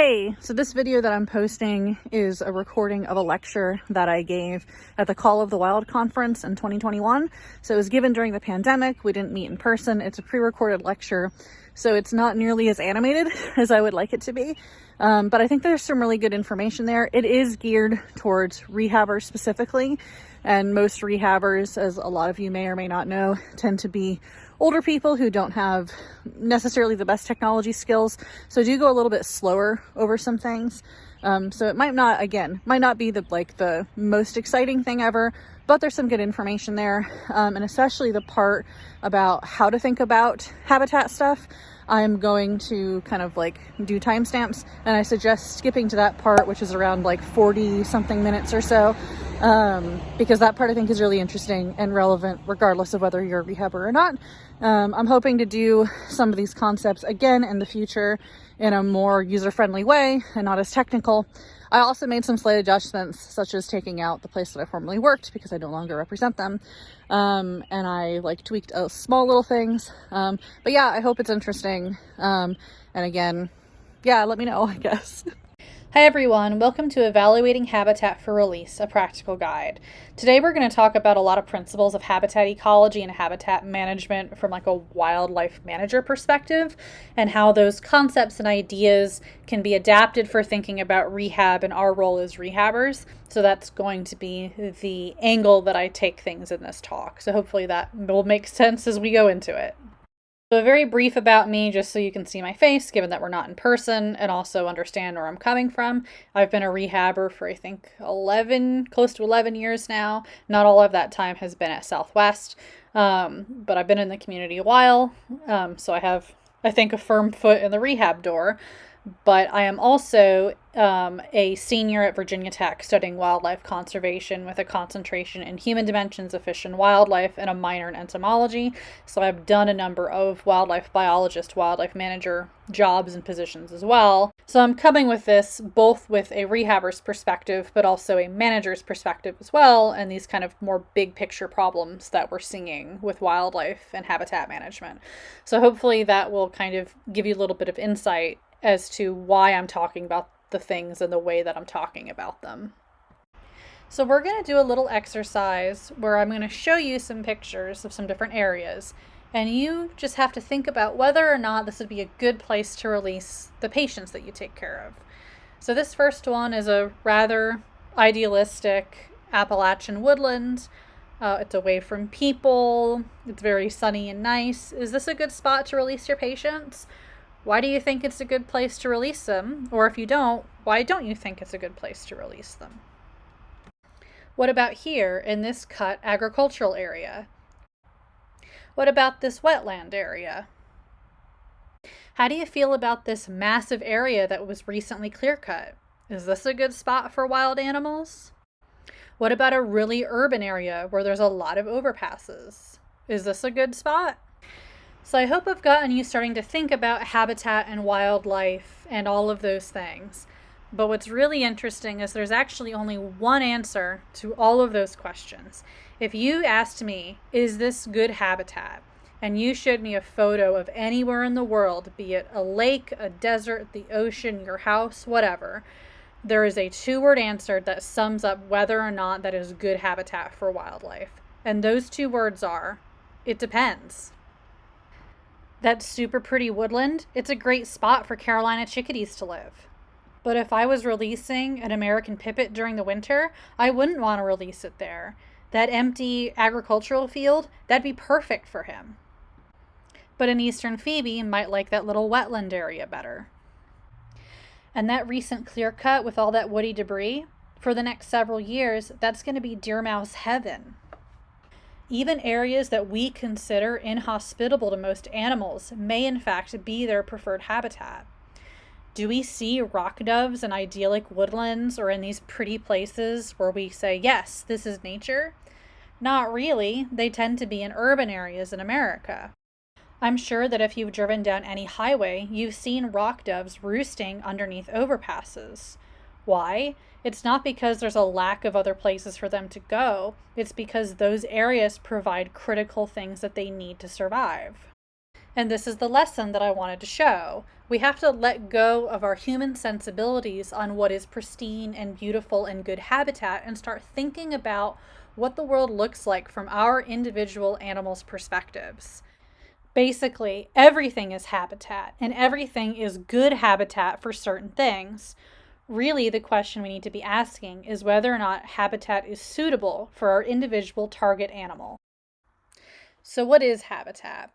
Hey, so this video that I'm posting is a recording of a lecture that I gave at the Call of the Wild conference in 2021. So it was given during the pandemic. We didn't meet in person. It's a pre-recorded lecture, so it's not nearly as animated as I would like it to be. But I think there's some really good information there. It is geared towards rehabbers specifically, and most rehabbers, as a lot of you may or may not know, tend to be older people who don't have necessarily the best technology skills, so do go a little bit slower over some things. So it might not be the most exciting thing ever, but there's some good information there, and especially the part about how to think about habitat stuff. I'm going to kind of do timestamps, and I suggest skipping to that part, which is around 40 something minutes or so, because that part I think is really interesting and relevant regardless of whether you're a rehabber or not. I'm hoping to do some of these concepts again in the future in a more user-friendly way and not as technical. I also made some slight adjustments, such as taking out the place that I formerly worked because I no longer represent them. And I tweaked small little things. But yeah, I hope it's interesting. And again, yeah, let me know, I guess. Hi everyone, welcome to Evaluating Habitat for Release, a practical guide. Today we're going to talk about a lot of principles of habitat ecology and habitat management from a wildlife manager perspective, and how those concepts and ideas can be adapted for thinking about rehab and our role as rehabbers. So that's going to be the angle that I take things in this talk. So hopefully that will make sense as we go into it. So a very brief about me, just so you can see my face, given that we're not in person, and also understand where I'm coming from. I've been a rehabber for, I think, close to 11 years now. Not all of that time has been at Southwest, but I've been in the community a while, so I have, I think, a firm foot in the rehab door. But I am also a senior at Virginia Tech studying wildlife conservation with a concentration in human dimensions of fish and wildlife and a minor in entomology. So I've done a number of wildlife biologist, wildlife manager jobs and positions as well. So I'm coming with this both with a rehabber's perspective, but also a manager's perspective as well, and these kind of more big picture problems that we're seeing with wildlife and habitat management. So hopefully that will kind of give you a little bit of insight as to why I'm talking about the things and the way that I'm talking about them. So we're going to do a little exercise where I'm going to show you some pictures of some different areas, and you just have to think about whether or not this would be a good place to release the patients that you take care of. So this first one is a rather idealistic Appalachian woodland. It's away from people. It's very sunny and nice. Is this a good spot to release your patients? Why do you think it's a good place to release them? Or if you don't, why don't you think it's a good place to release them? What about here in this cut agricultural area? What about this wetland area? How do you feel about this massive area that was recently clear cut? Is this a good spot for wild animals? What about a really urban area where there's a lot of overpasses? Is this a good spot? So I hope I've gotten you starting to think about habitat and wildlife and all of those things. But what's really interesting is there's actually only one answer to all of those questions. If you asked me, is this good habitat? And you showed me a photo of anywhere in the world, be it a lake, a desert, the ocean, your house, whatever, there is a two-word answer that sums up whether or not that is good habitat for wildlife. And those two words are, it depends. That super pretty woodland, it's a great spot for Carolina chickadees to live. But if I was releasing an American pipit during the winter, I wouldn't want to release it there. That empty agricultural field, that'd be perfect for him. But an eastern phoebe might like that little wetland area better. And that recent clear cut with all that woody debris, for the next several years, that's going to be deer mouse heaven. Even areas that we consider inhospitable to most animals may in fact be their preferred habitat. Do we see rock doves in idyllic woodlands or in these pretty places where we say, yes, this is nature? Not really. They tend to be in urban areas in America. I'm sure that if you've driven down any highway, you've seen rock doves roosting underneath overpasses. Why? It's not because there's a lack of other places for them to go. It's because those areas provide critical things that they need to survive. And this is the lesson that I wanted to show. We have to let go of our human sensibilities on what is pristine and beautiful and good habitat and start thinking about what the world looks like from our individual animals' perspectives. Basically, everything is habitat, and everything is good habitat for certain things. Really, the question we need to be asking is whether or not habitat is suitable for our individual target animal. So, what is habitat?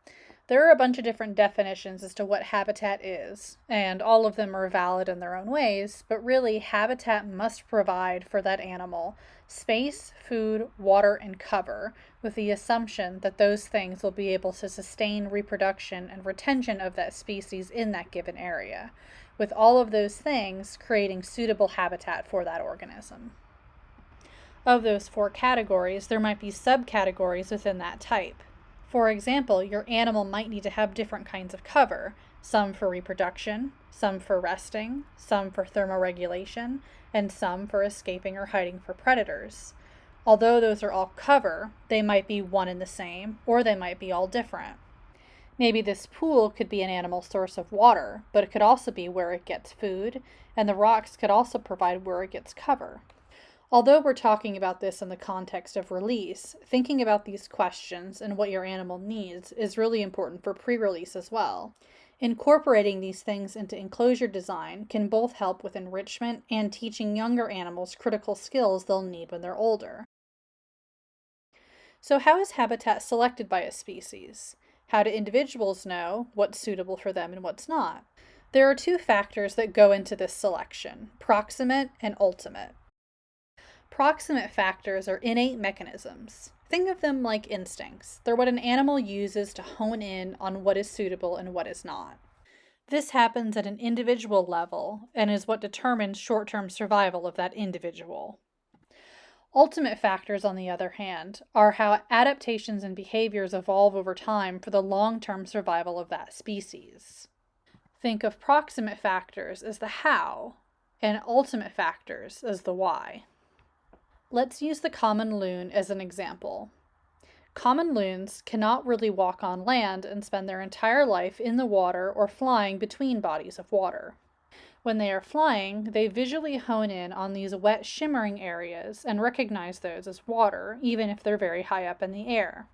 There are a bunch of different definitions as to what habitat is, and all of them are valid in their own ways, but really, habitat must provide for that animal space, food, water, and cover, with the assumption that those things will be able to sustain reproduction and retention of that species in that given area, with all of those things creating suitable habitat for that organism. Of those 4 categories, there might be subcategories within that type. For example, your animal might need to have different kinds of cover, some for reproduction, some for resting, some for thermoregulation, and some for escaping or hiding for predators. Although those are all cover, they might be one and the same, or they might be all different. Maybe this pool could be an animal's source of water, but it could also be where it gets food, and the rocks could also provide where it gets cover. Although we're talking about this in the context of release, thinking about these questions and what your animal needs is really important for pre-release as well. Incorporating these things into enclosure design can both help with enrichment and teaching younger animals critical skills they'll need when they're older. So how is habitat selected by a species? How do individuals know what's suitable for them and what's not? There are 2 factors that go into this selection: proximate and ultimate. Proximate factors are innate mechanisms. Think of them like instincts. They're what an animal uses to hone in on what is suitable and what is not. This happens at an individual level and is what determines short-term survival of that individual. Ultimate factors, on the other hand, are how adaptations and behaviors evolve over time for the long-term survival of that species. Think of proximate factors as the how, and ultimate factors as the why. Let's use the common loon as an example. Common loons cannot really walk on land and spend their entire life in the water or flying between bodies of water. When they are flying, they visually hone in on these wet, shimmering areas and recognize those as water, even if they're very high up in the air.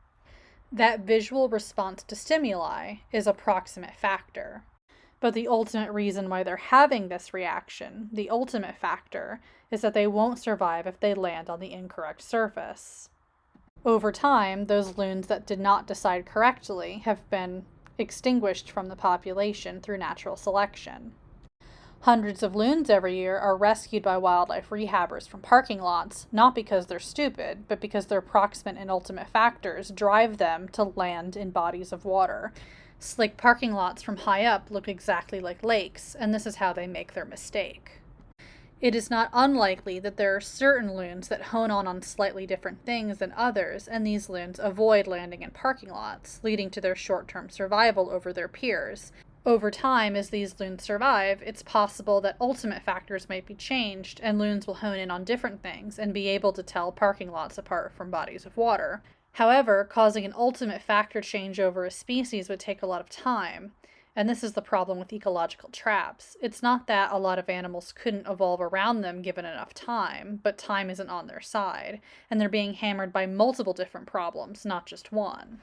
That visual response to stimuli is a proximate factor. But the ultimate reason why they're having this reaction, the ultimate factor, is that they won't survive if they land on the incorrect surface. Over time, those loons that did not decide correctly have been extinguished from the population through natural selection. Hundreds of loons every year are rescued by wildlife rehabbers from parking lots, not because they're stupid, but because their proximate and ultimate factors drive them to land in bodies of water. Slick parking lots from high up look exactly like lakes, and this is how they make their mistake. It is not unlikely that there are certain loons that hone on slightly different things than others, and these loons avoid landing in parking lots, leading to their short-term survival over their peers. Over time, as these loons survive, it's possible that ultimate factors might be changed, and loons will hone in on different things and be able to tell parking lots apart from bodies of water. However, causing an ultimate factor change over a species would take a lot of time, and this is the problem with ecological traps. It's not that a lot of animals couldn't evolve around them given enough time, but time isn't on their side, and they're being hammered by multiple different problems, not just one.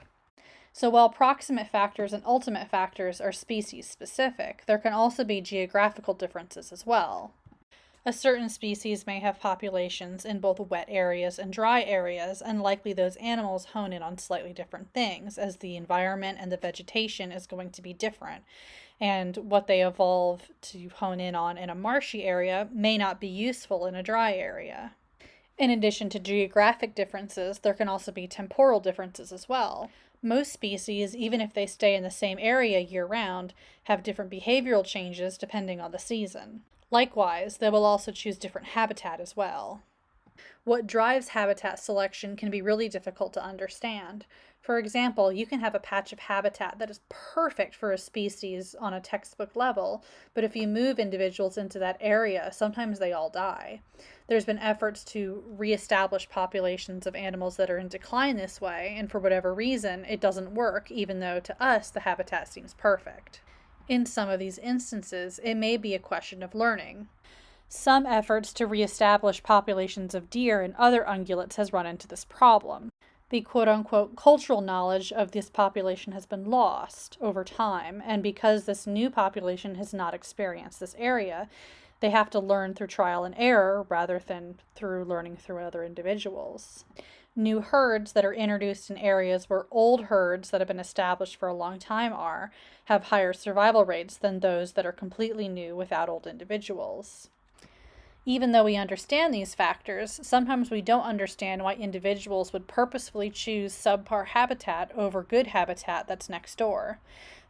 So while proximate factors and ultimate factors are species-specific, there can also be geographical differences as well. A certain species may have populations in both wet areas and dry areas, and likely those animals hone in on slightly different things, as the environment and the vegetation is going to be different. And what they evolve to hone in on in a marshy area may not be useful in a dry area. In addition to geographic differences, there can also be temporal differences as well. Most species, even if they stay in the same area year-round, have different behavioral changes depending on the season. Likewise, they will also choose different habitat as well. What drives habitat selection can be really difficult to understand. For example, you can have a patch of habitat that is perfect for a species on a textbook level, but if you move individuals into that area, sometimes they all die. There's been efforts to reestablish populations of animals that are in decline this way, and for whatever reason, it doesn't work, even though to us the habitat seems perfect. In some of these instances, it may be a question of learning. Some efforts to reestablish populations of deer and other ungulates has run into this problem. The quote-unquote cultural knowledge of this population has been lost over time, and because this new population has not experienced this area, they have to learn through trial and error rather than through learning through other individuals. New herds that are introduced in areas where old herds that have been established for a long time have higher survival rates than those that are completely new without old individuals. Even though we understand these factors, sometimes we don't understand why individuals would purposefully choose subpar habitat over good habitat that's next door.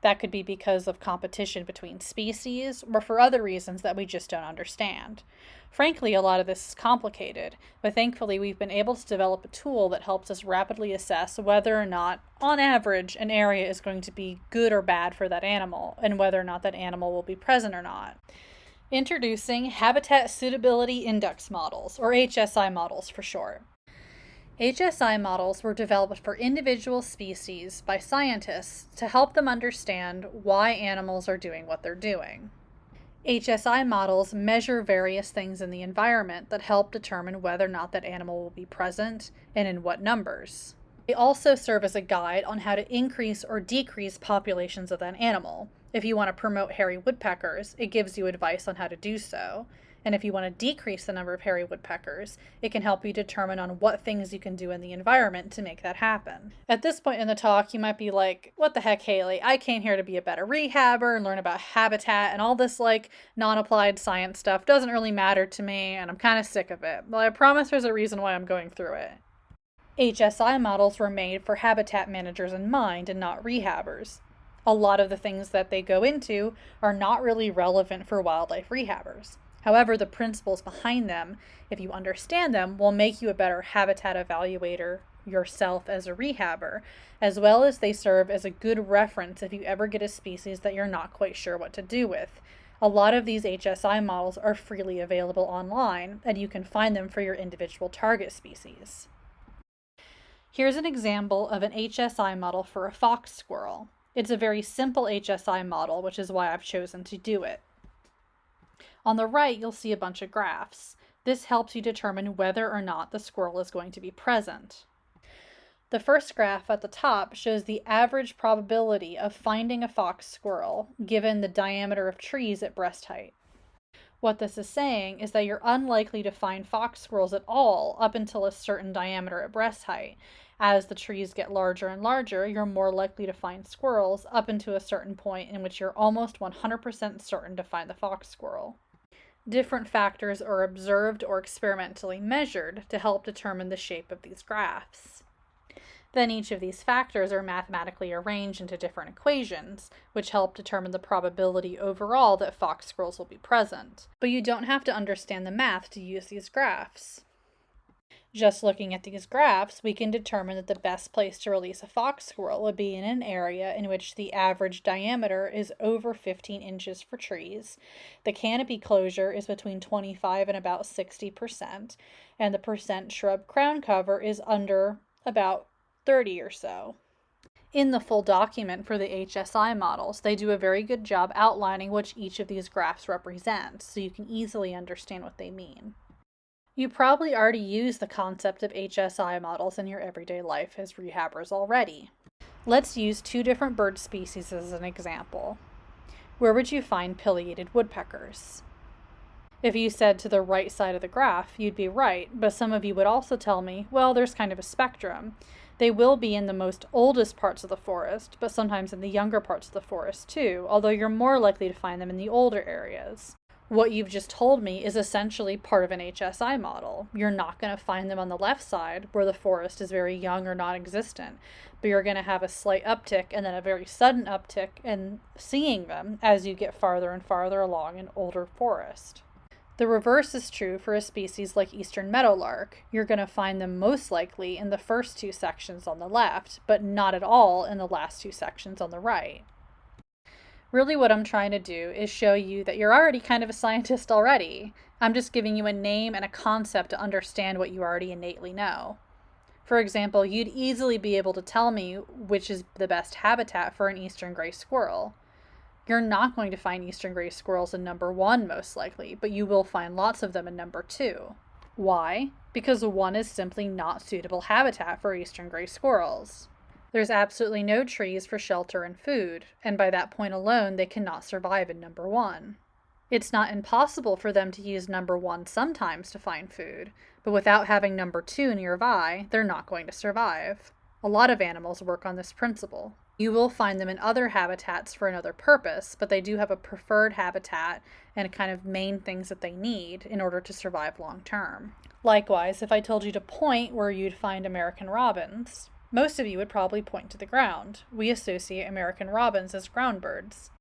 That could be because of competition between species or for other reasons that we just don't understand. Frankly, a lot of this is complicated, but thankfully we've been able to develop a tool that helps us rapidly assess whether or not, on average, an area is going to be good or bad for that animal, and whether or not that animal will be present or not. Introducing Habitat Suitability Index models, or HSI models for short. HSI models were developed for individual species by scientists to help them understand why animals are doing what they're doing. HSI models measure various things in the environment that help determine whether or not that animal will be present and in what numbers. They also serve as a guide on how to increase or decrease populations of that animal. If you want to promote hairy woodpeckers, it gives you advice on how to do so. And if you want to decrease the number of hairy woodpeckers, it can help you determine on what things you can do in the environment to make that happen. At this point in the talk, you might be like, what the heck, Haley? I came here to be a better rehabber and learn about habitat, and all this non-applied science stuff doesn't really matter to me, and I'm kind of sick of it. Well, I promise there's a reason why I'm going through it. HSI models were made for habitat managers in mind and not rehabbers. A lot of the things that they go into are not really relevant for wildlife rehabbers. However, the principles behind them, if you understand them, will make you a better habitat evaluator yourself as a rehabber, as well as they serve as a good reference if you ever get a species that you're not quite sure what to do with. A lot of these HSI models are freely available online, and you can find them for your individual target species. Here's an example of an HSI model for a fox squirrel. It's a very simple HSI model, which is why I've chosen to do it. On the right, you'll see a bunch of graphs. This helps you determine whether or not the squirrel is going to be present. The first graph at the top shows the average probability of finding a fox squirrel given the diameter of trees at breast height. What this is saying is that you're unlikely to find fox squirrels at all up until a certain diameter at breast height. As the trees get larger and larger, you're more likely to find squirrels up into a certain point in which you're almost 100% certain to find the fox squirrel. Different factors are observed or experimentally measured to help determine the shape of these graphs. Then each of these factors are mathematically arranged into different equations, which help determine the probability overall that fox squirrels will be present. But you don't have to understand the math to use these graphs. Just looking at these graphs, we can determine that the best place to release a fox squirrel would be in an area in which the average diameter is over 15 inches for trees, the canopy closure is between 25 and about 60%, and the percent shrub crown cover is under about 30 or so. In the full document for the HSI models, they do a very good job outlining what each of these graphs represents, so you can easily understand what they mean. You probably already use the concept of HSI models in your everyday life as rehabbers already. Let's use two different bird species as an example. Where would you find pileated woodpeckers? If you said to the right side of the graph, you'd be right, but some of you would also tell me, well, there's kind of a spectrum. They will be in the most oldest parts of the forest, but sometimes in the younger parts of the forest too, although you're more likely to find them in the older areas. What you've just told me is essentially part of an HSI model. You're not going to find them on the left side where the forest is very young or non-existent, but you're going to have a slight uptick and then a very sudden uptick in seeing them as you get farther and farther along an older forest. The reverse is true for a species like eastern meadowlark. You're going to find them most likely in the first two sections on the left, but not at all in the last two sections on the right. Really what I'm trying to do is show you that you're already kind of a scientist already. I'm just giving you a name and a concept to understand what you already innately know. For example, you'd easily be able to tell me which is the best habitat for an eastern gray squirrel. You're not going to find eastern gray squirrels in number 1 most likely, but you will find lots of them in number 2. Why? Because 1 is simply not suitable habitat for eastern gray squirrels. There's absolutely no trees for shelter and food, and by that point alone, they cannot survive in number 1. It's not impossible for them to use number 1 sometimes to find food, but without having number 2 nearby, they're not going to survive. A lot of animals work on this principle. You will find them in other habitats for another purpose, but they do have a preferred habitat and kind of main things that they need in order to survive long term. Likewise, if I told you to point where you'd find American robins, most of you would probably point to the ground. We associate American robins as ground birds.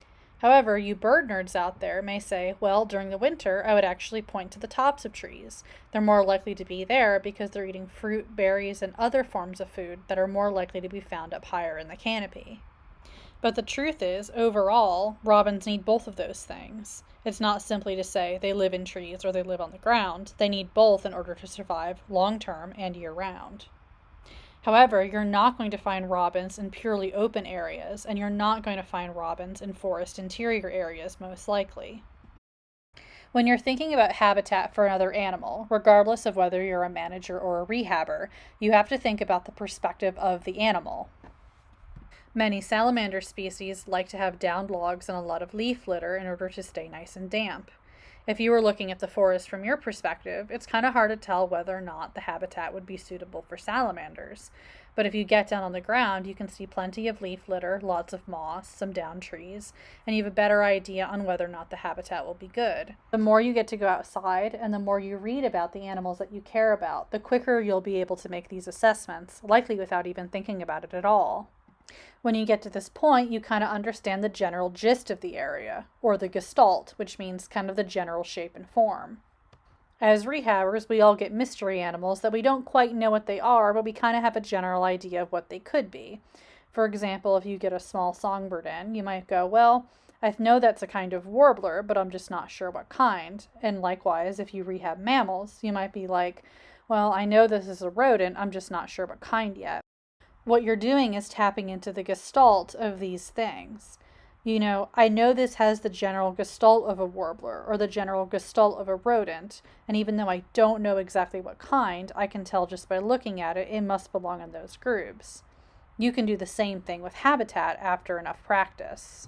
However, you bird nerds out there may say, well, during the winter, I would actually point to the tops of trees. They're more likely to be there because they're eating fruit, berries, and other forms of food that are more likely to be found up higher in the canopy. But the truth is, overall, robins need both of those things. It's not simply to say they live in trees or they live on the ground. They need both in order to survive long-term and year-round. However, you're not going to find robins in purely open areas, and you're not going to find robins in forest interior areas most likely. When you're thinking about habitat for another animal, regardless of whether you're a manager or a rehabber, you have to think about the perspective of the animal. Many salamander species like to have downed logs and a lot of leaf litter in order to stay nice and damp. If you were looking at the forest from your perspective, it's kind of hard to tell whether or not the habitat would be suitable for salamanders. But if you get down on the ground, you can see plenty of leaf litter, lots of moss, some downed trees, and you have a better idea on whether or not the habitat will be good. The more you get to go outside and the more you read about the animals that you care about, the quicker you'll be able to make these assessments, likely without even thinking about it at all. When you get to this point, you kind of understand the general gist of the area, or the gestalt, which means kind of the general shape and form. As rehabbers, we all get mystery animals that we don't quite know what they are, but we kind of have a general idea of what they could be. For example, if you get a small songbird in, you might go, well, I know that's a kind of warbler, but I'm just not sure what kind. And likewise, if you rehab mammals, you might be like, well, I know this is a rodent, I'm just not sure what kind yet. What you're doing is tapping into the gestalt of these things. I know this has the general gestalt of a warbler or the general gestalt of a rodent, and even though I don't know exactly what kind, I can tell just by looking at it, it must belong in those groups. You can do the same thing with habitat after enough practice.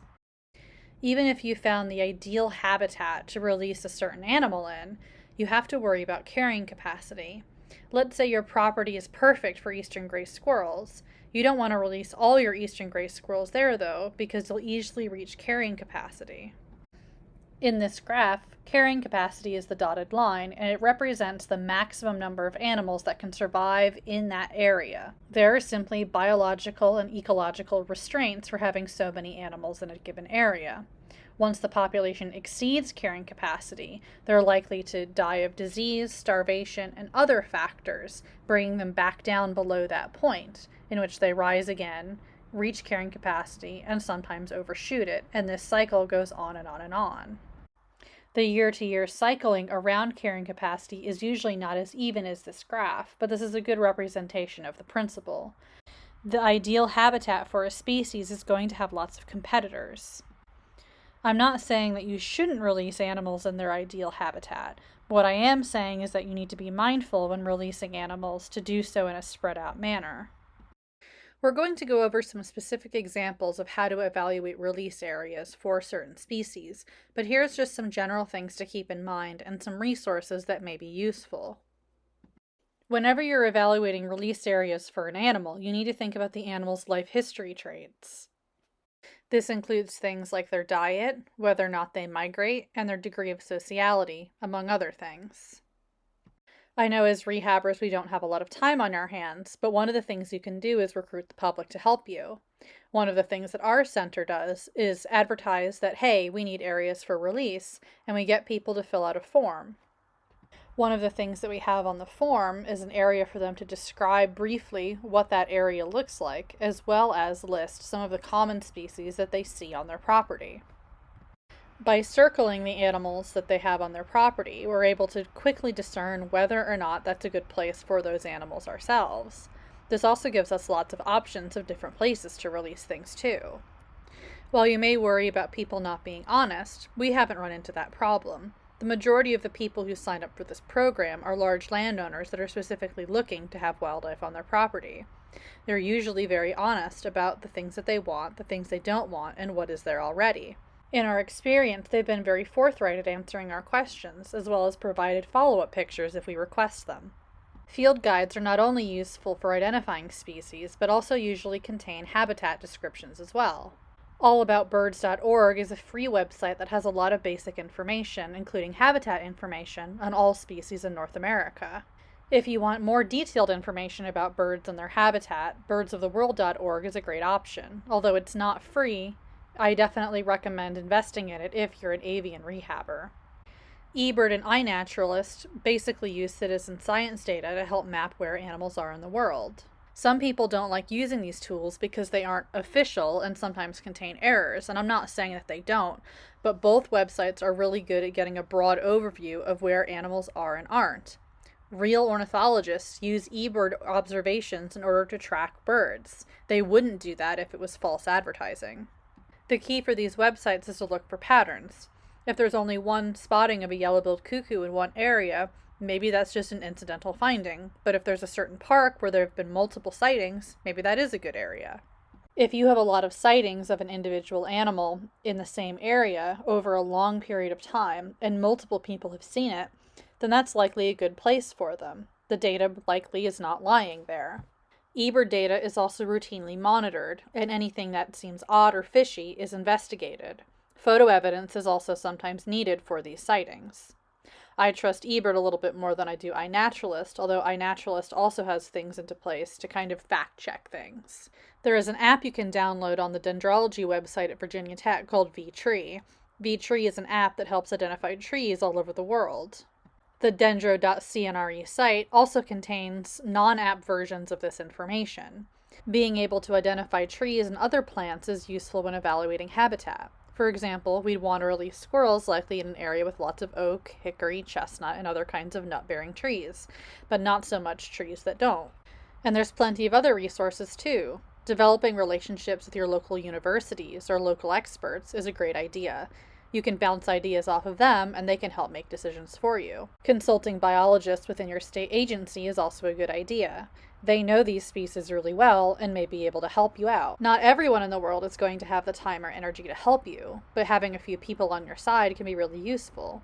Even if you found the ideal habitat to release a certain animal in, you have to worry about carrying capacity. Let's say your property is perfect for eastern gray squirrels. You don't want to release all your eastern gray squirrels there, though, because they'll easily reach carrying capacity. In this graph, carrying capacity is the dotted line, and it represents the maximum number of animals that can survive in that area. There are simply biological and ecological restraints for having so many animals in a given area. Once the population exceeds carrying capacity, they're likely to die of disease, starvation, and other factors, bringing them back down below that point, in which they rise again, reach carrying capacity, and sometimes overshoot it, and this cycle goes on and on and on. The year-to-year cycling around carrying capacity is usually not as even as this graph, but this is a good representation of the principle. The ideal habitat for a species is going to have lots of competitors. I'm not saying that you shouldn't release animals in their ideal habitat. What I am saying is that you need to be mindful when releasing animals to do so in a spread out manner. We're going to go over some specific examples of how to evaluate release areas for certain species, but here's just some general things to keep in mind and some resources that may be useful. Whenever you're evaluating release areas for an animal, you need to think about the animal's life history traits. This includes things like their diet, whether or not they migrate, and their degree of sociality, among other things. I know as rehabbers we don't have a lot of time on our hands, but one of the things you can do is recruit the public to help you. One of the things that our center does is advertise that, hey, we need areas for release, and we get people to fill out a form. One of the things that we have on the form is an area for them to describe briefly what that area looks like, as well as list some of the common species that they see on their property. By circling the animals that they have on their property, we're able to quickly discern whether or not that's a good place for those animals ourselves. This also gives us lots of options of different places to release things to. While you may worry about people not being honest, we haven't run into that problem. The majority of the people who sign up for this program are large landowners that are specifically looking to have wildlife on their property. They're usually very honest about the things that they want, the things they don't want, and what is there already. In our experience, they've been very forthright at answering our questions, as well as provided follow-up pictures if we request them. Field guides are not only useful for identifying species, but also usually contain habitat descriptions as well. AllAboutBirds.org is a free website that has a lot of basic information, including habitat information, on all species in North America. If you want more detailed information about birds and their habitat, birdsoftheworld.org is a great option. Although it's not free, I definitely recommend investing in it if you're an avian rehabber. eBird and iNaturalist basically use citizen science data to help map where animals are in the world. Some people don't like using these tools because they aren't official and sometimes contain errors, and I'm not saying that they don't, but both websites are really good at getting a broad overview of where animals are and aren't. Real ornithologists use eBird observations in order to track birds. They wouldn't do that if it was false advertising. The key for these websites is to look for patterns. If there's only one spotting of a yellow-billed cuckoo in one area, maybe that's just an incidental finding, but if there's a certain park where there have been multiple sightings, maybe that is a good area. If you have a lot of sightings of an individual animal in the same area over a long period of time, and multiple people have seen it, then that's likely a good place for them. The data likely is not lying there. eBird data is also routinely monitored, and anything that seems odd or fishy is investigated. Photo evidence is also sometimes needed for these sightings. I trust eBird a little bit more than I do iNaturalist, although iNaturalist also has things into place to kind of fact-check things. There is an app you can download on the dendrology website at Virginia Tech called vTree. vTree is an app that helps identify trees all over the world. The dendro.cnre site also contains non-app versions of this information. Being able to identify trees and other plants is useful when evaluating habitat. For example, we'd want to release squirrels likely in an area with lots of oak, hickory, chestnut, and other kinds of nut-bearing trees, but not so much trees that don't. And there's plenty of other resources too. Developing relationships with your local universities or local experts is a great idea. You can bounce ideas off of them, and they can help make decisions for you. Consulting biologists within your state agency is also a good idea. They know these species really well and may be able to help you out. Not everyone in the world is going to have the time or energy to help you, but having a few people on your side can be really useful.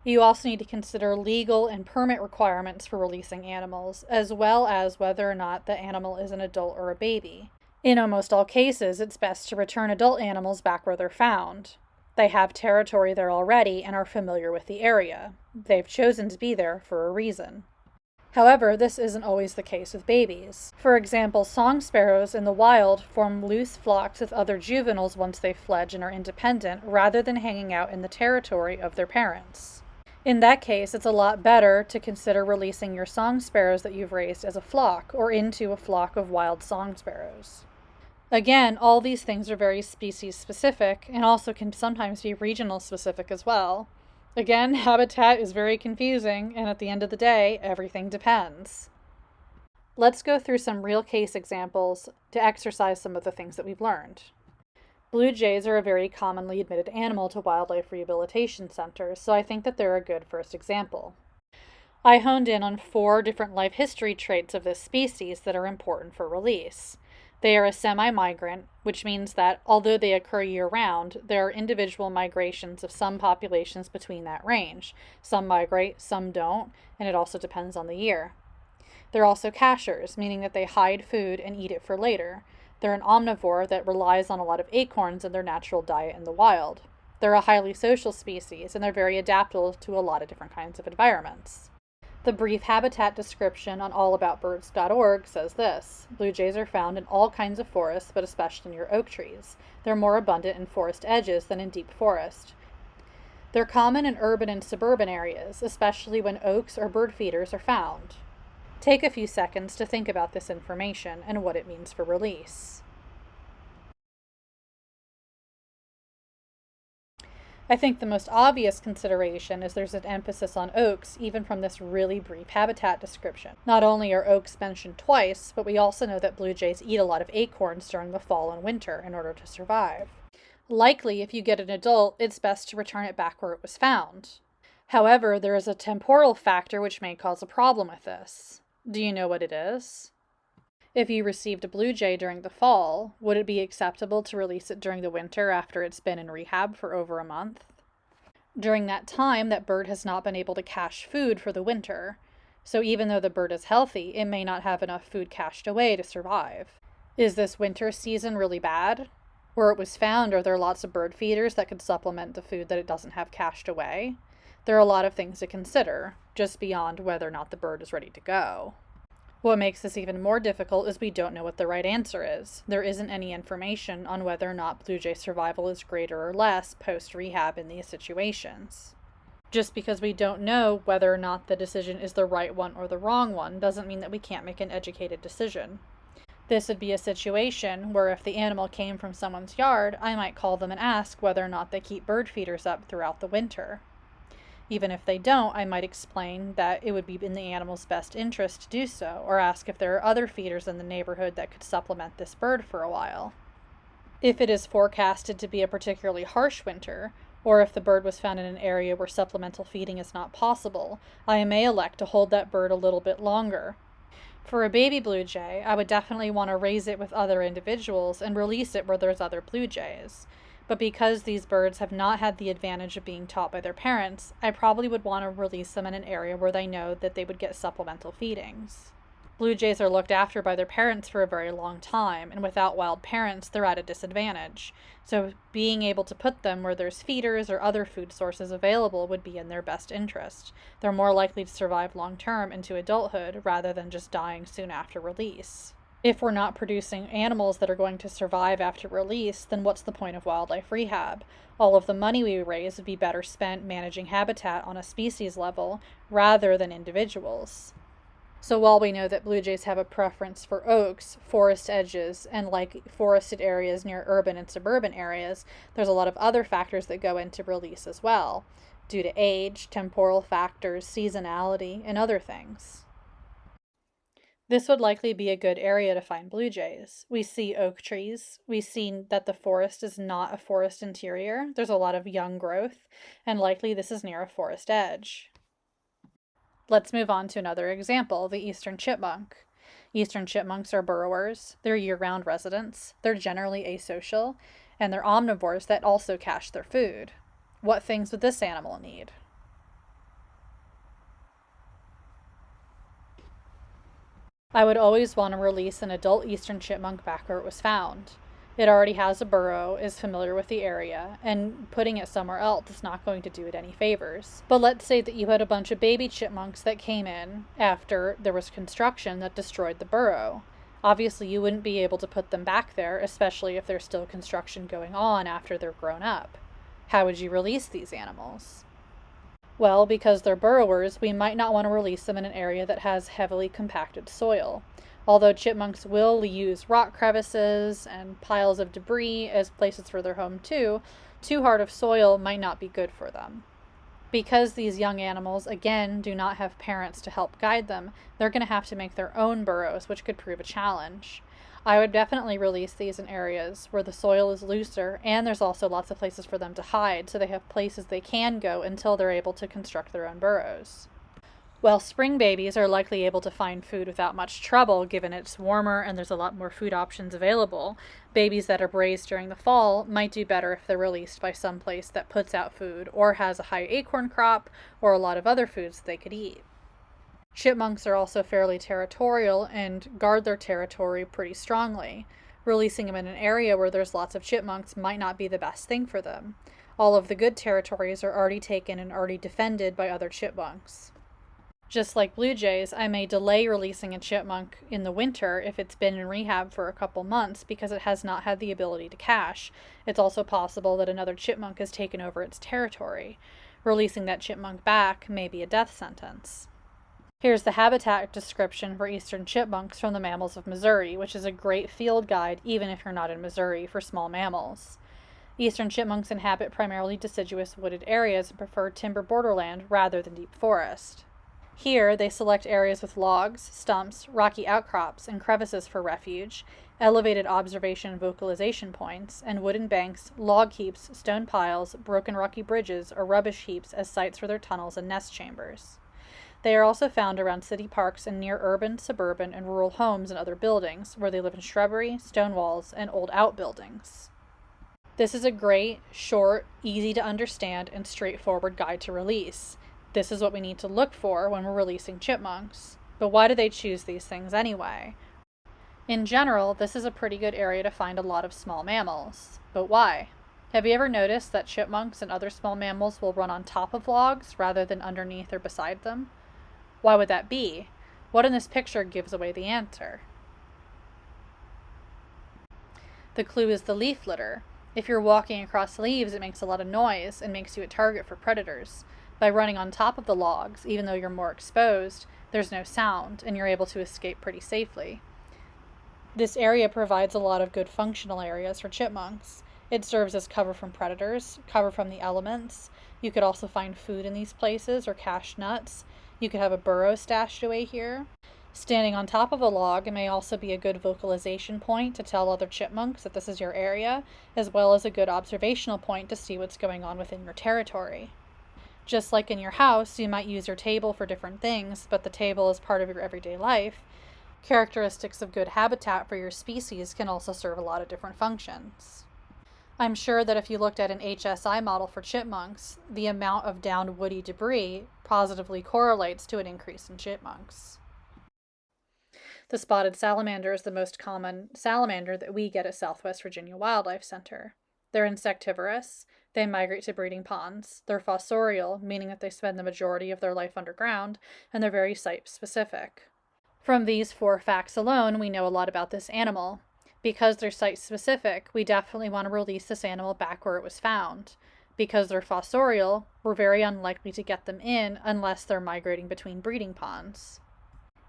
You also need to consider legal and permit requirements for releasing animals, as well as whether or not the animal is an adult or a baby. In almost all cases, it's best to return adult animals back where they're found. They have territory there already and are familiar with the area. They've chosen to be there for a reason. However, this isn't always the case with babies. For example, song sparrows in the wild form loose flocks with other juveniles once they fledge and are independent, rather than hanging out in the territory of their parents. In that case, it's a lot better to consider releasing your song sparrows that you've raised as a flock, or into a flock of wild song sparrows. Again, all these things are very species specific, and also can sometimes be regional specific as well. Again, habitat is very confusing, and at the end of the day, everything depends. Let's go through some real case examples to exercise some of the things that we've learned. Blue jays are a very commonly admitted animal to wildlife rehabilitation centers, so I think that they're a good first example. I honed in on 4 different life history traits of this species that are important for release. They are a semi-migrant, which means that although they occur year-round, there are individual migrations of some populations between that range. Some migrate, some don't, and it also depends on the year. They're also cachers, meaning that they hide food and eat it for later. They're an omnivore that relies on a lot of acorns in their natural diet in the wild. They're a highly social species, and they're very adaptable to a lot of different kinds of environments. The brief habitat description on allaboutbirds.org says this: blue jays are found in all kinds of forests, but especially near oak trees. They're more abundant in forest edges than in deep forest. They're common in urban and suburban areas, especially when oaks or bird feeders are found. Take a few seconds to think about this information and what it means for release. I think the most obvious consideration is there's an emphasis on oaks, even from this really brief habitat description. Not only are oaks mentioned twice, but we also know that blue jays eat a lot of acorns during the fall and winter in order to survive. Likely, if you get an adult, it's best to return it back where it was found. However, there is a temporal factor which may cause a problem with this. Do you know what it is? If you received a blue jay during the fall, would it be acceptable to release it during the winter after it's been in rehab for over a month? During that time, that bird has not been able to cache food for the winter, so even though the bird is healthy, it may not have enough food cached away to survive. Is this winter season really bad? Where it was found, are there lots of bird feeders that could supplement the food that it doesn't have cached away? There are a lot of things to consider, just beyond whether or not the bird is ready to go. What makes this even more difficult is we don't know what the right answer is. There isn't any information on whether or not blue jay survival is greater or less post-rehab in these situations. Just because we don't know whether or not the decision is the right one or the wrong one doesn't mean that we can't make an educated decision. This would be a situation where if the animal came from someone's yard, I might call them and ask whether or not they keep bird feeders up throughout the winter. Even if they don't, I might explain that it would be in the animal's best interest to do so, or ask if there are other feeders in the neighborhood that could supplement this bird for a while. If it is forecasted to be a particularly harsh winter, or if the bird was found in an area where supplemental feeding is not possible, I may elect to hold that bird a little bit longer. For a baby blue jay, I would definitely want to raise it with other individuals and release it where there's other blue jays. But because these birds have not had the advantage of being taught by their parents, I probably would want to release them in an area where they know that they would get supplemental feedings. Blue jays are looked after by their parents for a very long time, and without wild parents, they're at a disadvantage. So being able to put them where there's feeders or other food sources available would be in their best interest. They're more likely to survive long term into adulthood rather than just dying soon after release. If we're not producing animals that are going to survive after release, then what's the point of wildlife rehab? All of the money we raise would be better spent managing habitat on a species level rather than individuals. So while we know that blue jays have a preference for oaks, forest edges, and like forested areas near urban and suburban areas, there's a lot of other factors that go into release as well, due to age, temporal factors, seasonality, and other things. This would likely be a good area to find blue jays. We see oak trees. We've seen that the forest is not a forest interior. There's a lot of young growth, and likely this is near a forest edge. Let's move on to another example, the eastern chipmunk. Eastern chipmunks are burrowers. They're year-round residents. They're generally asocial, and they're omnivores that also cache their food. What things would this animal need? I would always want to release an adult eastern chipmunk back where it was found. It already has a burrow, is familiar with the area, and putting it somewhere else is not going to do it any favors. But let's say that you had a bunch of baby chipmunks that came in after there was construction that destroyed the burrow. Obviously, you wouldn't be able to put them back there, especially if there's still construction going on after they're grown up. How would you release these animals? Well, because they're burrowers, we might not want to release them in an area that has heavily compacted soil. Although chipmunks will use rock crevices and piles of debris as places for their home too hard of soil might not be good for them. Because these young animals, again, do not have parents to help guide them, they're going to have to make their own burrows, which could prove a challenge. I would definitely release these in areas where the soil is looser and there's also lots of places for them to hide, so they have places they can go until they're able to construct their own burrows. While spring babies are likely able to find food without much trouble given it's warmer and there's a lot more food options available, babies that are raised during the fall might do better if they're released by some place that puts out food or has a high acorn crop or a lot of other foods that they could eat. Chipmunks are also fairly territorial and guard their territory pretty strongly. Releasing them in an area where there's lots of chipmunks might not be the best thing for them. All of the good territories are already taken and already defended by other chipmunks. Just like blue jays, I may delay releasing a chipmunk in the winter if it's been in rehab for a couple months because it has not had the ability to cache. It's also possible that another chipmunk has taken over its territory. Releasing that chipmunk back may be a death sentence. Here's the habitat description for eastern chipmunks from the Mammals of Missouri, which is a great field guide even if you're not in Missouri for small mammals. Eastern chipmunks inhabit primarily deciduous wooded areas and prefer timber borderland rather than deep forest. Here, they select areas with logs, stumps, rocky outcrops, and crevices for refuge, elevated observation and vocalization points, and wooden banks, log heaps, stone piles, broken rocky bridges, or rubbish heaps as sites for their tunnels and nest chambers. They are also found around city parks and near urban, suburban, and rural homes and other buildings, where they live in shrubbery, stone walls, and old outbuildings. This is a great, short, easy to understand, and straightforward guide to release. This is what we need to look for when we're releasing chipmunks. But why do they choose these things anyway? In general, this is a pretty good area to find a lot of small mammals. But why? Have you ever noticed that chipmunks and other small mammals will run on top of logs rather than underneath or beside them? Why would that be? What in this picture gives away the answer? The clue is the leaf litter. If you're walking across leaves, it makes a lot of noise and makes you a target for predators. By running on top of the logs, even though you're more exposed, there's no sound, and you're able to escape pretty safely. This area provides a lot of good functional areas for chipmunks. It serves as cover from predators, cover from the elements. You could also find food in these places or cache nuts. You could have a burrow stashed away here. Standing on top of a log may also be a good vocalization point to tell other chipmunks that this is your area, as well as a good observational point to see what's going on within your territory. Just like in your house, you might use your table for different things, but the table is part of your everyday life. Characteristics of good habitat for your species can also serve a lot of different functions. I'm sure that if you looked at an HSI model for chipmunks, the amount of downed woody debris positively correlates to an increase in chipmunks. The spotted salamander is the most common salamander that we get at Southwest Virginia Wildlife Center. They're insectivorous. They migrate to breeding ponds. They're fossorial, meaning that they spend the majority of their life underground, and they're very site-specific. From these 4 facts alone, we know a lot about this animal. Because they're site-specific, we definitely want to release this animal back where it was found. Because they're fossorial, we're very unlikely to get them in unless they're migrating between breeding ponds.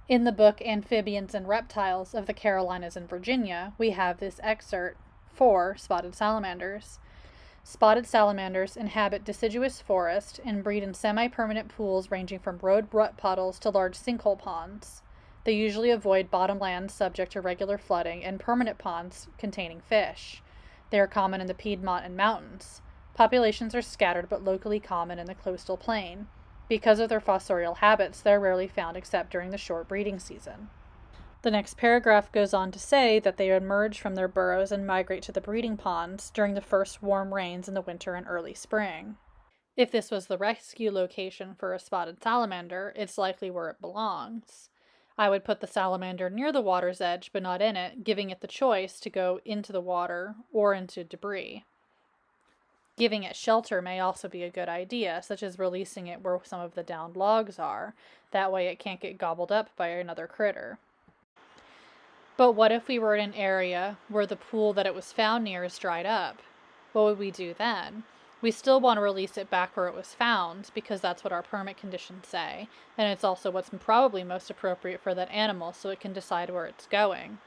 In the book Amphibians and Reptiles of the Carolinas and Virginia, we have this excerpt for spotted salamanders. Spotted salamanders inhabit deciduous forest and breed in semi-permanent pools ranging from road rut puddles to large sinkhole ponds. They usually avoid bottomlands subject to regular flooding and permanent ponds containing fish. They are common in the Piedmont and mountains. Populations are scattered but locally common in the coastal plain. Because of their fossorial habits, they're rarely found except during the short breeding season. The next paragraph goes on to say that they emerge from their burrows and migrate to the breeding ponds during the first warm rains in the winter and early spring. If this was the rescue location for a spotted salamander, it's likely where it belongs. I would put the salamander near the water's edge, but not in it, giving it the choice to go into the water or into debris. Giving it shelter may also be a good idea, such as releasing it where some of the downed logs are. That way it can't get gobbled up by another critter. But what if we were in an area where the pool that it was found near is dried up? What would we do then? We still want to release it back where it was found, because that's what our permit conditions say, and it's also what's probably most appropriate for that animal so it can decide where it's going.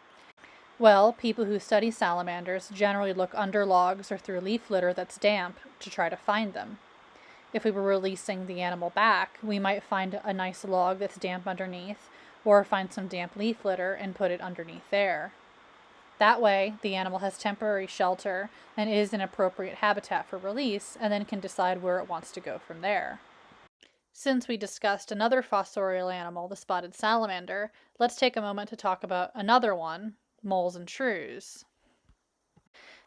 Well, people who study salamanders generally look under logs or through leaf litter that's damp to try to find them. If we were releasing the animal back, we might find a nice log that's damp underneath, or find some damp leaf litter and put it underneath there. That way, the animal has temporary shelter and is an appropriate habitat for release, and then can decide where it wants to go from there. Since we discussed another fossorial animal, the spotted salamander, let's take a moment to talk about another one, moles and shrews.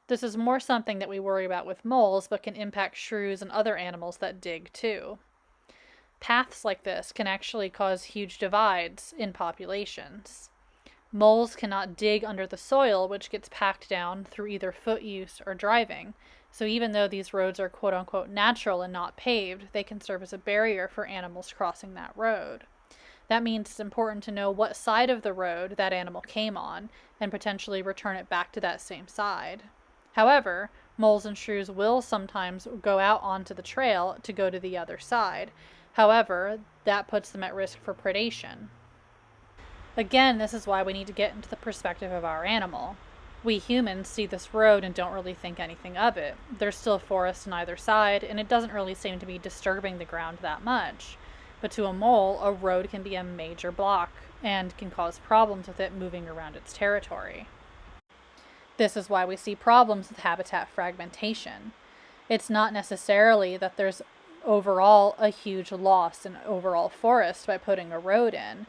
This is more something that we worry about with moles, but can impact shrews and other animals that dig too. Paths like this can actually cause huge divides in populations. Moles cannot dig under the soil, which gets packed down through either foot use or driving. So even though these roads are quote-unquote natural and not paved, they can serve as a barrier for animals crossing that road. That means it's important to know what side of the road that animal came on and potentially return it back to that same side. However, Moles and shrews will sometimes go out onto the trail to go to the other side. However, that puts them at risk for predation. Again, this is why we need to get into the perspective of our animal. We humans see this road and don't really think anything of it. There's still forest on either side, and it doesn't really seem to be disturbing the ground that much. But to a mole, a road can be a major block and can cause problems with it moving around its territory. This is why we see problems with habitat fragmentation. It's not necessarily that there's overall a huge loss in overall forest by putting a road in.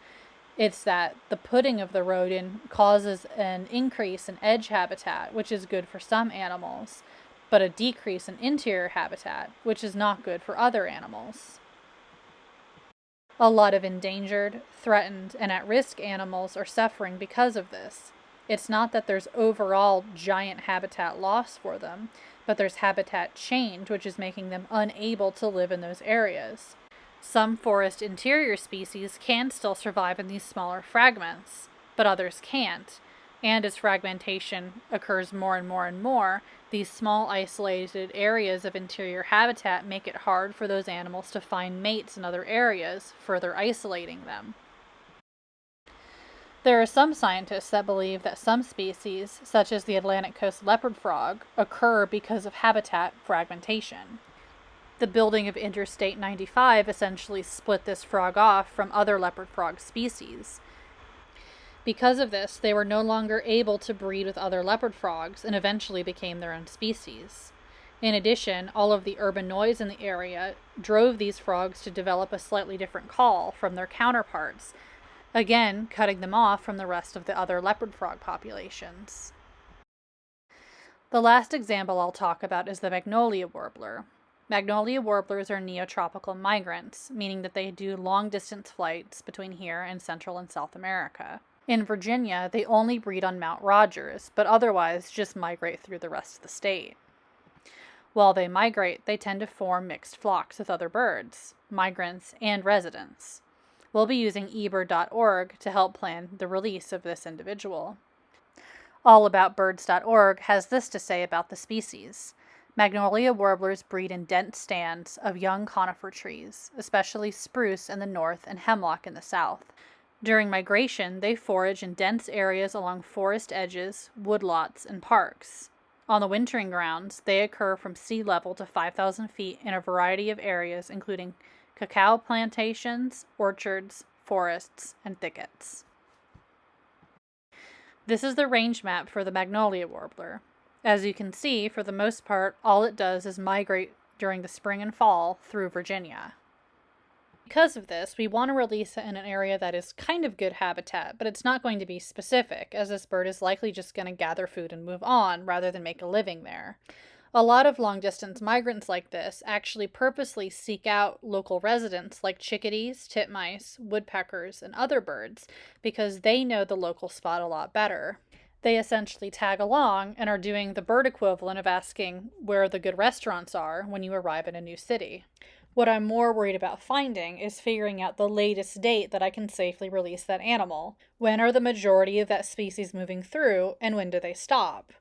It's that the putting of the road in causes an increase in edge habitat, which is good for some animals, but a decrease in interior habitat, which is not good for other animals. A lot of endangered, threatened, and at-risk animals are suffering because of this. It's not that there's overall giant habitat loss for them, but there's habitat change, which is making them unable to live in those areas. Some forest interior species can still survive in these smaller fragments, but others can't. And as fragmentation occurs more and more and more, these small isolated areas of interior habitat make it hard for those animals to find mates in other areas, further isolating them. There are some scientists that believe that some species, such as the Atlantic coast leopard frog, occur because of habitat fragmentation. The building of Interstate 95 essentially split this frog off from other leopard frog species. Because of this, they were no longer able to breed with other leopard frogs and eventually became their own species. In addition, all of the urban noise in the area drove these frogs to develop a slightly different call from their counterparts, again cutting them off from the rest of the other leopard frog populations. The last example I'll talk about is the magnolia warbler. Magnolia warblers are neotropical migrants, meaning that they do long-distance flights between here and Central and South America. In Virginia, they only breed on Mount Rogers, but otherwise just migrate through the rest of the state. While they migrate, they tend to form mixed flocks with other birds, migrants, and residents. We'll be using eBird.org to help plan the release of this individual. AllAboutBirds.org has this to say about the species. Magnolia warblers breed in dense stands of young conifer trees, especially spruce in the north and hemlock in the south. During migration, they forage in dense areas along forest edges, woodlots, and parks. On the wintering grounds, they occur from sea level to 5,000 feet in a variety of areas, including cacao plantations, orchards, forests, and thickets. This is the range map for the magnolia warbler. As you can see, for the most part, all it does is migrate during the spring and fall through Virginia. Because of this, we want to release it in an area that is kind of good habitat, but it's not going to be specific, as this bird is likely just going to gather food and move on rather than make a living there. A lot of long-distance migrants like this actually purposely seek out local residents like chickadees, titmice, woodpeckers, and other birds because they know the local spot a lot better. They essentially tag along and are doing the bird equivalent of asking where the good restaurants are when you arrive in a new city. What I'm more worried about finding is figuring out the latest date that I can safely release that animal. When are the majority of that species moving through, and when do they stop?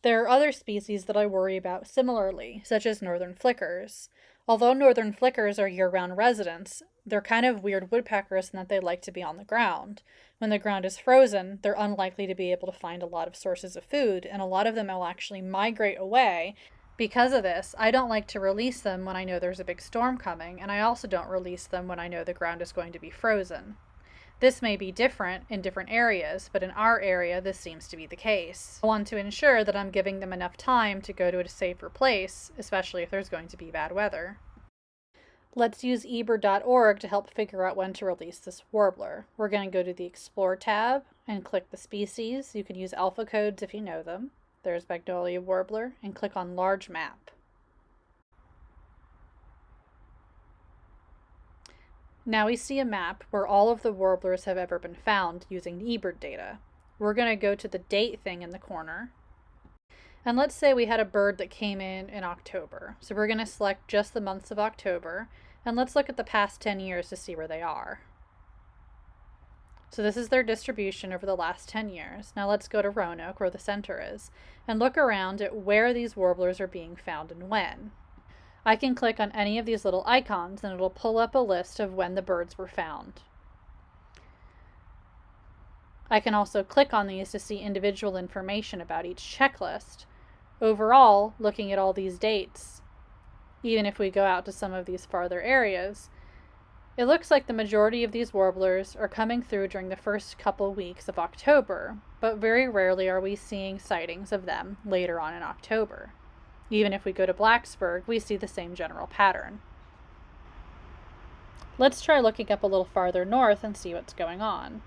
There are other species that I worry about similarly, such as northern flickers. Although northern flickers are year-round residents, they're kind of weird woodpeckers in that they like to be on the ground. When the ground is frozen, they're unlikely to be able to find a lot of sources of food, and a lot of them will actually migrate away. Because of this, I don't like to release them when I know there's a big storm coming, and I also don't release them when I know the ground is going to be frozen. This may be different in different areas, but in our area, this seems to be the case. I want to ensure that I'm giving them enough time to go to a safer place, especially if there's going to be bad weather. Let's use eBird.org to help figure out when to release this warbler. We're going to go to the Explore tab and click the species. You can use alpha codes if you know them. There's Magnolia warbler, and click on Large Map. Now we see a map where all of the warblers have ever been found using eBird data. We're going to go to the date thing in the corner. And let's say we had a bird that came in October. So we're going to select just the months of October, and let's look at the past 10 years to see where they are. So this is their distribution over the last 10 years. Now let's go to Roanoke, where the center is, and look around at where these warblers are being found and when. I can click on any of these little icons and it'll pull up a list of when the birds were found. I can also click on these to see individual information about each checklist. Overall, looking at all these dates, even if we go out to some of these farther areas, it looks like the majority of these warblers are coming through during the first couple weeks of October, but very rarely are we seeing sightings of them later on in October. Even if we go to Blacksburg, we see the same general pattern. Let's try looking up a little farther north and see what's going on.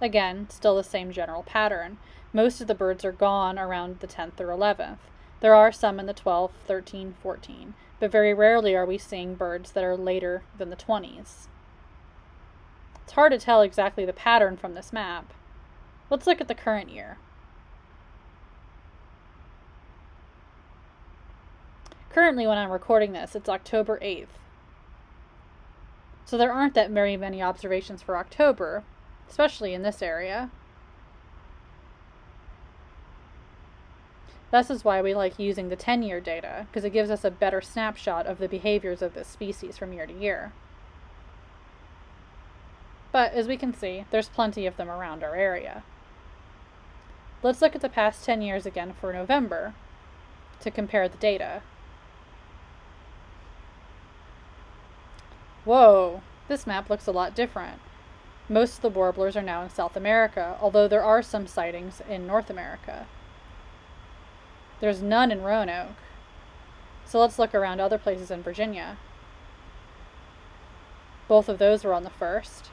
Again, still the same general pattern. Most of the birds are gone around the 10th or 11th. There are some in the 12th, 13th, 14th, but very rarely are we seeing birds that are later than the 20s. It's hard to tell exactly the pattern from this map. Let's look at the current year. Currently, when I'm recording this, it's October 8th. So there aren't that very many observations for October, especially in this area. This is why we like using the 10-year data, because it gives us a better snapshot of the behaviors of this species from year to year. But as we can see, there's plenty of them around our area. Let's look at the past 10 years again for November to compare the data. Whoa, this map looks a lot different. Most of the warblers are now in South America, although there are some sightings in North America. There's none in Roanoke. So let's look around other places in Virginia. Both of those were on the 1st.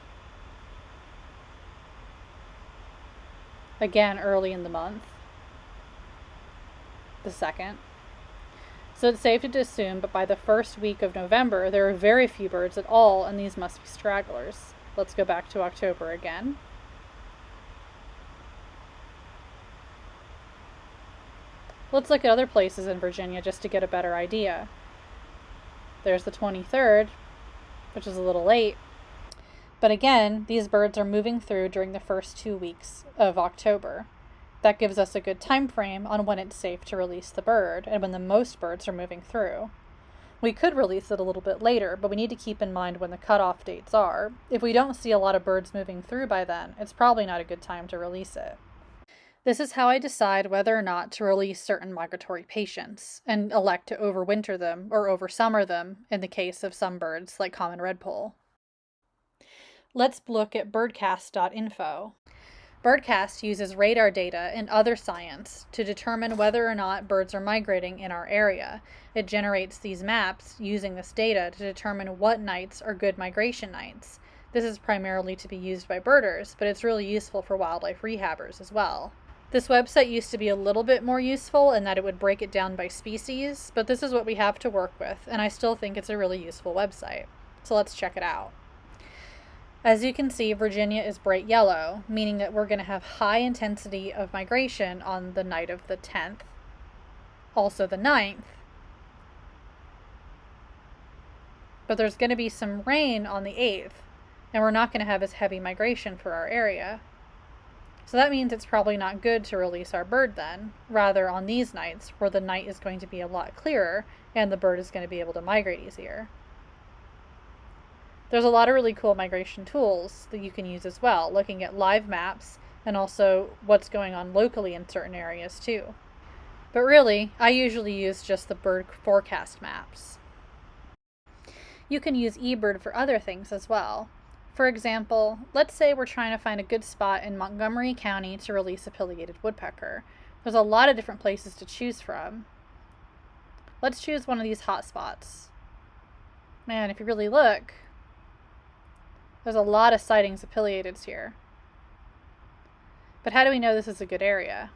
Again, early in the month. The 2nd. So it's safe to assume, but by the first week of November, there are very few birds at all, and these must be stragglers. Let's go back to October again. Let's look at other places in Virginia just to get a better idea. There's the 23rd, which is a little late. But again, these birds are moving through during the first 2 weeks of October. That gives us a good time frame on when it's safe to release the bird and when the most birds are moving through. We could release it a little bit later, but we need to keep in mind when the cutoff dates are. If we don't see a lot of birds moving through by then, it's probably not a good time to release it. This is how I decide whether or not to release certain migratory patients and elect to overwinter them or oversummer them in the case of some birds like common redpoll. Let's look at birdcast.info. BirdCast uses radar data and other science to determine whether or not birds are migrating in our area. It generates these maps using this data to determine what nights are good migration nights. This is primarily to be used by birders, but it's really useful for wildlife rehabbers as well. This website used to be a little bit more useful in that it would break it down by species, but this is what we have to work with, and I still think it's a really useful website. So let's check it out. As you can see, Virginia is bright yellow, meaning that we're going to have high intensity of migration on the night of the 10th, also the 9th. But there's going to be some rain on the 8th, and we're not going to have as heavy migration for our area. So that means it's probably not good to release our bird then, rather on these nights where the night is going to be a lot clearer and the bird is going to be able to migrate easier. There's a lot of really cool migration tools that you can use as well, looking at live maps and also what's going on locally in certain areas too. But really, I usually use just the bird forecast maps. You can use eBird for other things as well. For example, let's say we're trying to find a good spot in Montgomery County to release a pileated woodpecker. There's a lot of different places to choose from. Let's choose one of these hot spots. Man, if you really look, there's a lot of sightings of pileateds here. But how do we know this is a good area?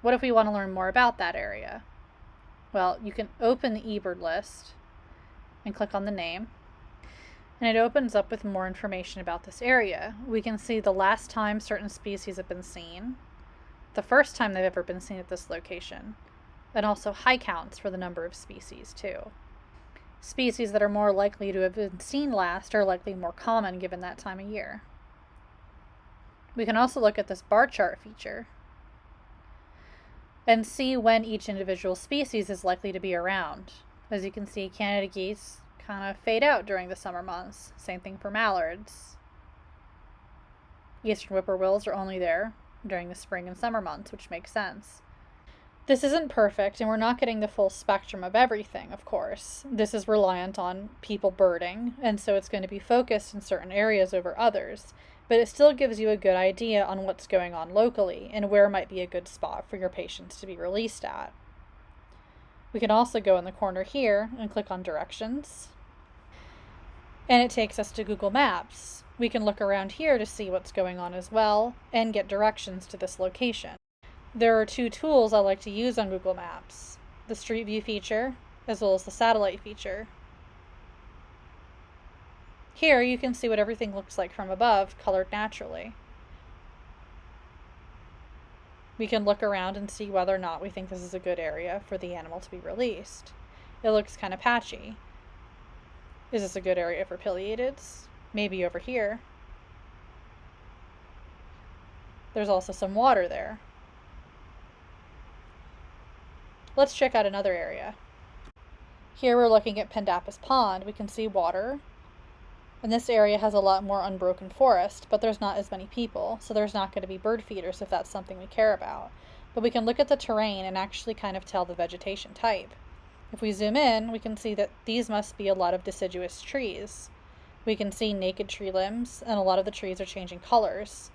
What if we want to learn more about that area? Well, you can open the eBird list and click on the name, and it opens up with more information about this area. We can see the last time certain species have been seen, the first time they've ever been seen at this location, and also high counts for the number of species too. Species that are more likely to have been seen last are likely more common given that time of year. We can also look at this bar chart feature and see when each individual species is likely to be around. As you can see, Canada geese kind of fade out during the summer months. Same thing for mallards. Eastern whippoorwills are only there during the spring and summer months, which makes sense. This isn't perfect, and we're not getting the full spectrum of everything, of course. This is reliant on people birding, and so it's going to be focused in certain areas over others, but it still gives you a good idea on what's going on locally and where might be a good spot for your patients to be released at. We can also go in the corner here and click on directions, and it takes us to Google Maps. We can look around here to see what's going on as well and get directions to this location. There are two tools I like to use on Google Maps, the Street View feature as well as the satellite feature. Here you can see what everything looks like from above, colored naturally. We can look around and see whether or not we think this is a good area for the animal to be released. It looks kind of patchy. Is this a good area for pileatids? Maybe over here. There's also some water there. Let's check out another area. Here we're looking at Pendapus Pond. We can see water. And this area has a lot more unbroken forest, but there's not as many people, so there's not going to be bird feeders if that's something we care about. But we can look at the terrain and actually kind of tell the vegetation type. If we zoom in, we can see that these must be a lot of deciduous trees. We can see naked tree limbs, and a lot of the trees are changing colors.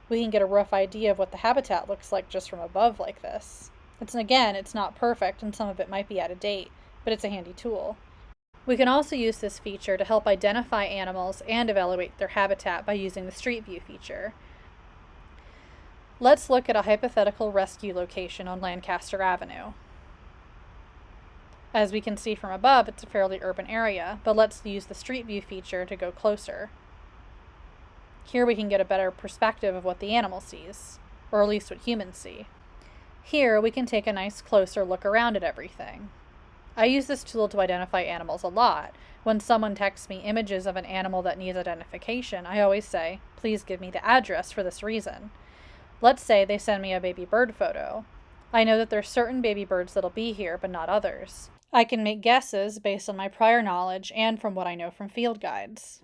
We can get a rough idea of what the habitat looks like just from above like this. It's not perfect, and some of it might be out of date, but it's a handy tool. We can also use this feature to help identify animals and evaluate their habitat by using the Street View feature. Let's look at a hypothetical rescue location on Lancaster Avenue. As we can see from above, it's a fairly urban area, but let's use the Street View feature to go closer. Here we can get a better perspective of what the animal sees, or at least what humans see. Here we can take a nice closer look around at everything. I use this tool to identify animals a lot. When someone texts me images of an animal that needs identification, I always say, please give me the address for this reason. Let's say they send me a baby bird photo. I know that there's certain baby birds that'll be here, but not others. I can make guesses based on my prior knowledge and from what I know from field guides.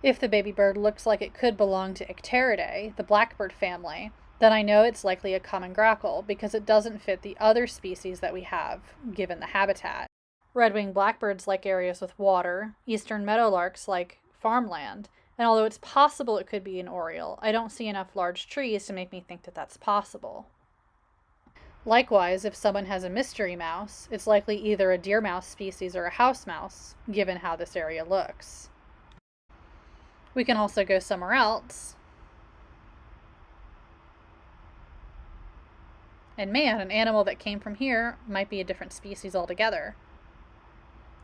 If the baby bird looks like it could belong to Icteridae, the blackbird family, then I know it's likely a common grackle because it doesn't fit the other species that we have, given the habitat. Red-winged blackbirds like areas with water, eastern meadowlarks like farmland, and although it's possible it could be an oriole, I don't see enough large trees to make me think that that's possible. Likewise, if someone has a mystery mouse, it's likely either a deer mouse species or a house mouse, given how this area looks. We can also go somewhere else. And man, an animal that came from here might be a different species altogether.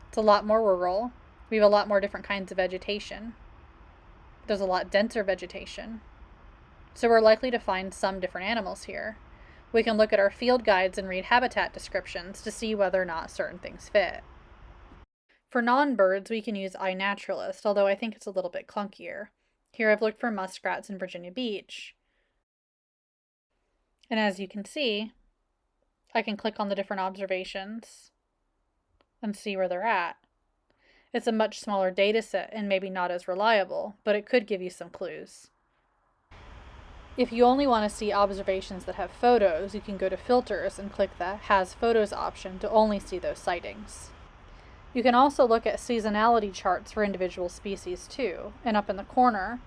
It's a lot more rural. We have a lot more different kinds of vegetation. There's a lot denser vegetation. So we're likely to find some different animals here. We can look at our field guides and read habitat descriptions to see whether or not certain things fit. For non-birds, we can use iNaturalist, although I think it's a little bit clunkier. Here I've looked for muskrats in Virginia Beach. And as you can see, I can click on the different observations and see where they're at. It's a much smaller data set and maybe not as reliable, but it could give you some clues. If you only want to see observations that have photos, you can go to Filters and click the Has Photos option to only see those sightings. You can also look at seasonality charts for individual species too, and up in the corner,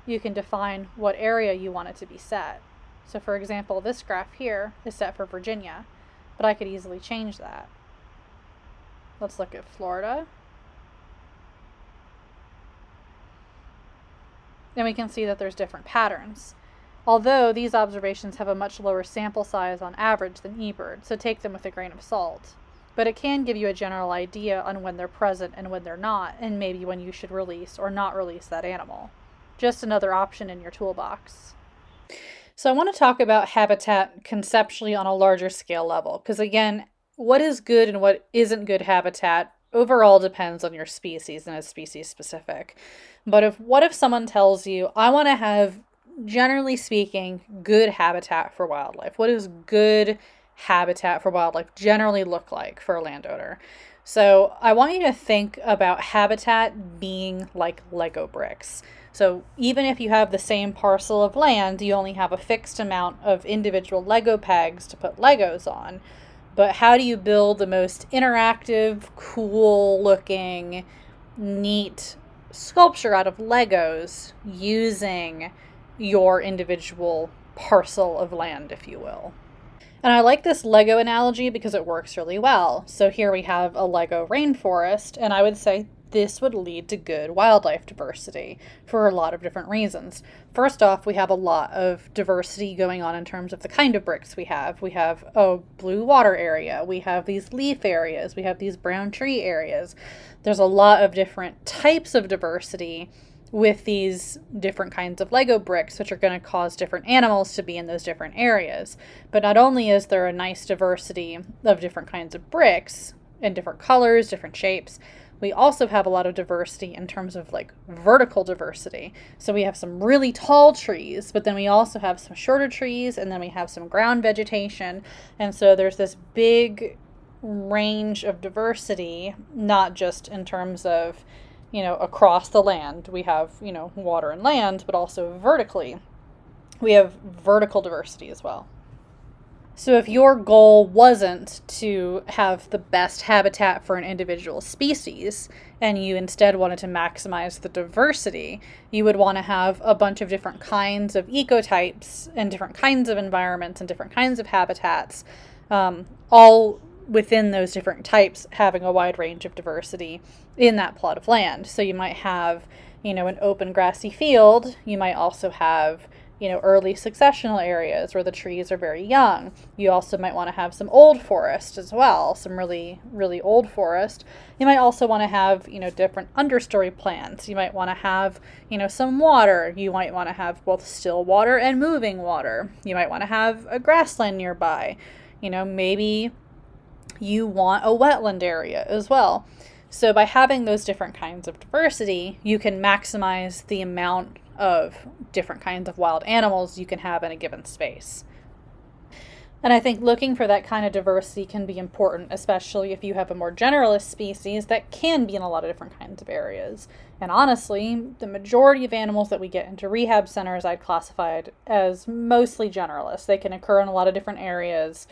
you can define what area you want it to be set. So for example, this graph here is set for Virginia, but I could easily change that. Let's look at Florida. And we can see that there's different patterns. Although these observations have a much lower sample size on average than eBird, so take them with a grain of salt. But it can give you a general idea on when they're present and when they're not, and maybe when you should release or not release that animal. Just another option in your toolbox. So I want to talk about habitat conceptually on a larger scale level, because again, what is good and what isn't good habitat overall depends on your species and is species specific. But what if someone tells you, I want to have, generally speaking, good habitat for wildlife? What does good habitat for wildlife generally look like for a landowner? So I want you to think about habitat being like Lego bricks. So even if you have the same parcel of land, you only have a fixed amount of individual Lego pegs to put Legos on. But how do you build the most interactive, cool looking, neat sculpture out of Legos using your individual parcel of land, if you will? And I like this Lego analogy because it works really well. So here we have a Lego rainforest, and I would say this would lead to good wildlife diversity for a lot of different reasons. First off, we have a lot of diversity going on in terms of the kind of bricks we have. We have a blue water area, we have these leaf areas, we have these brown tree areas. There's a lot of different types of diversity with these different kinds of Lego bricks, which are going to cause different animals to be in those different areas. But not only is there a nice diversity of different kinds of bricks in different colors, different shapes, we also have a lot of diversity in terms of like vertical diversity. So we have some really tall trees, but then we also have some shorter trees, and then we have some ground vegetation. And so there's this big range of diversity, not just in terms of across the land, we have, water and land, but also vertically, we have vertical diversity as well. So if your goal wasn't to have the best habitat for an individual species, and you instead wanted to maximize the diversity, you would want to have a bunch of different kinds of ecotypes and different kinds of environments and different kinds of habitats, all within those different types having a wide range of diversity in that plot of land. So you might have, an open grassy field. You might also have, early successional areas where the trees are very young. You also might want to have some old forest as well, some really, really old forest. You might also want to have, different understory plants. You might want to have, some water. You might want to have both still water and moving water. You might want to have a grassland nearby. Maybe you want a wetland area as well. So by having those different kinds of diversity, you can maximize the amount of different kinds of wild animals you can have in a given space. And I think looking for that kind of diversity can be important, especially if you have a more generalist species that can be in a lot of different kinds of areas. And honestly, the majority of animals that we get into rehab centers I'd classified as mostly generalists. They can occur in a lot of different areas,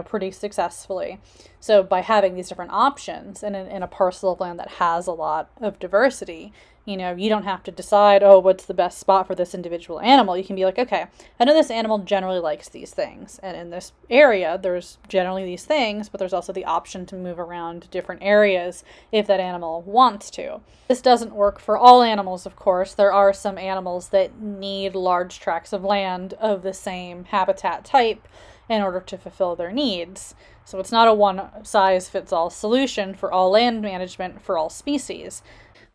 pretty successfully. So by having these different options and in a parcel of land that has a lot of diversity, you don't have to decide, what's the best spot for this individual animal. You can be like, okay, I know this animal generally likes these things. And in this area, there's generally these things, but there's also the option to move around different areas if that animal wants to. This doesn't work for all animals, of course. There are some animals that need large tracts of land of the same habitat type in order to fulfill their needs. So it's not a one-size-fits-all solution for all land management for all species.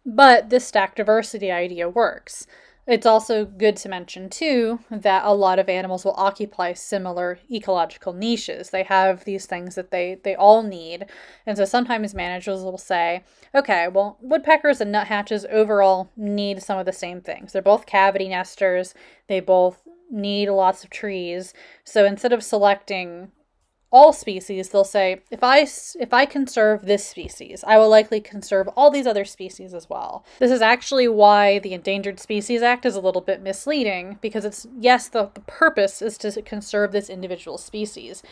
But this stack diversity idea works. It's also good to mention, too, that a lot of animals will occupy similar ecological niches. They have these things that they all need. And so sometimes managers will say, okay, well, woodpeckers and nuthatches overall need some of the same things. They're both cavity nesters. They both need lots of trees. So instead of selecting all species, they'll say, if I conserve this species, I will likely conserve all these other species as well. This is actually why the Endangered Species Act is a little bit misleading, because the purpose is to conserve this individual species,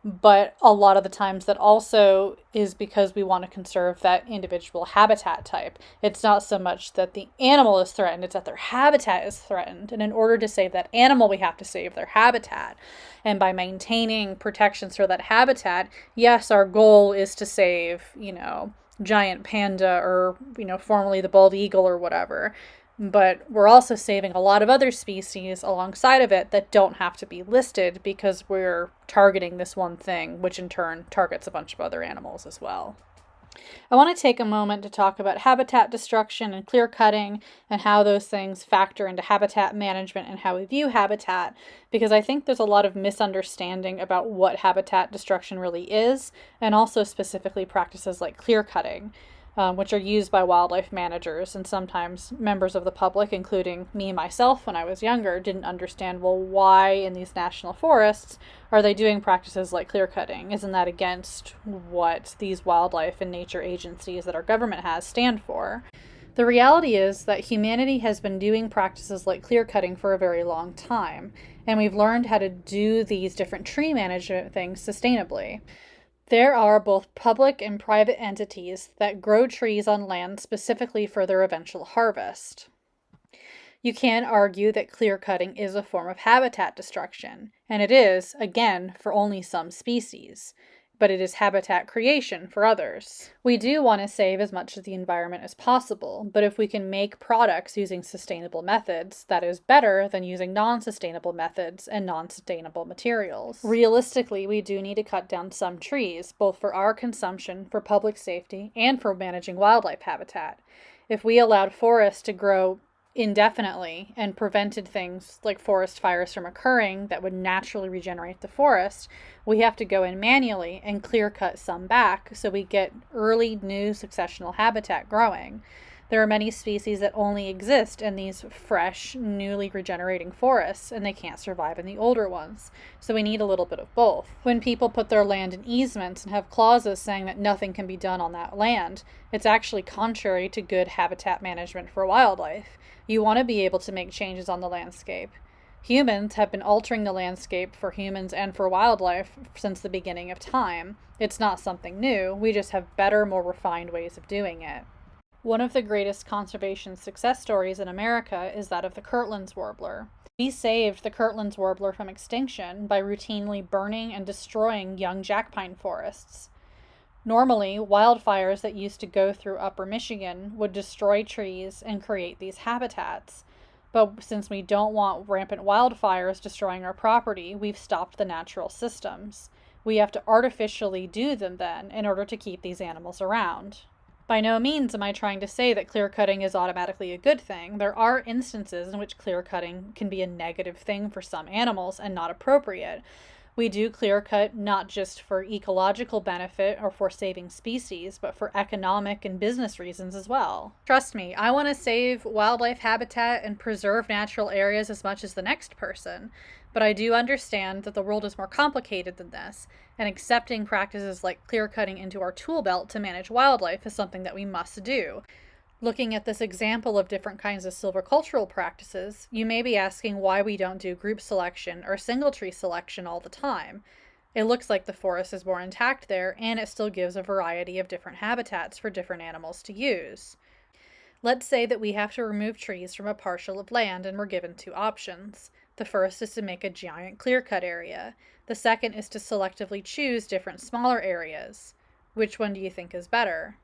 but a lot of the times that also is because we want to conserve that individual habitat type. It's not so much that the animal is threatened, it's that their habitat is threatened. And in order to save that animal, we have to save their habitat. And by maintaining protections for that habitat, yes, our goal is to save, giant panda or, formerly the bald eagle or whatever. But we're also saving a lot of other species alongside of it that don't have to be listed because we're targeting this one thing, which in turn targets a bunch of other animals as well. I want to take a moment to talk about habitat destruction and clear cutting and how those things factor into habitat management and how we view habitat, because I think there's a lot of misunderstanding about what habitat destruction really is, and also specifically practices like clear cutting. which are used by wildlife managers and sometimes members of the public, including me myself when I was younger, didn't understand, well, why in these national forests are they doing practices like clear cutting? Isn't that against what these wildlife and nature agencies that our government has stand for? The reality is that humanity has been doing practices like clear cutting for a very long time, and we've learned how to do these different tree management things sustainably. There are both public and private entities that grow trees on land specifically for their eventual harvest. You can argue that clear cutting is a form of habitat destruction, and it is, again, for only some species, but it is habitat creation for others. We do want to save as much of the environment as possible, but if we can make products using sustainable methods, that is better than using non-sustainable methods and non-sustainable materials. Realistically, we do need to cut down some trees, both for our consumption, for public safety, and for managing wildlife habitat. If we allowed forests to grow indefinitely and prevented things like forest fires from occurring that would naturally regenerate the forest, we have to go in manually and clear cut some back so we get early new successional habitat growing. There are many species that only exist in these fresh, newly regenerating forests, and they can't survive in the older ones. So we need a little bit of both. When people put their land in easements and have clauses saying that nothing can be done on that land, it's actually contrary to good habitat management for wildlife. You want to be able to make changes on the landscape. Humans have been altering the landscape for humans and for wildlife since the beginning of time. It's not something new, we just have better, more refined ways of doing it. One of the greatest conservation success stories in America is that of the Kirtland's warbler. We saved the Kirtland's warbler from extinction by routinely burning and destroying young jackpine forests. Normally, wildfires that used to go through Upper Michigan would destroy trees and create these habitats. But since we don't want rampant wildfires destroying our property, we've stopped the natural systems. We have to artificially do them then in order to keep these animals around. By no means am I trying to say that clear cutting is automatically a good thing. There are instances in which clear cutting can be a negative thing for some animals and not appropriate. We do clear cut not just for ecological benefit or for saving species, but for economic and business reasons as well. Trust me, I want to save wildlife habitat and preserve natural areas as much as the next person, but I do understand that the world is more complicated than this, and accepting practices like clear cutting into our tool belt to manage wildlife is something that we must do. Looking at this example of different kinds of silvicultural practices, you may be asking why we don't do group selection or single tree selection all the time. It looks like the forest is more intact there, and it still gives a variety of different habitats for different animals to use. Let's say that we have to remove trees from a parcel of land and we're given two options. The first is to make a giant clear-cut area. The second is to selectively choose different smaller areas. Which one do you think is better?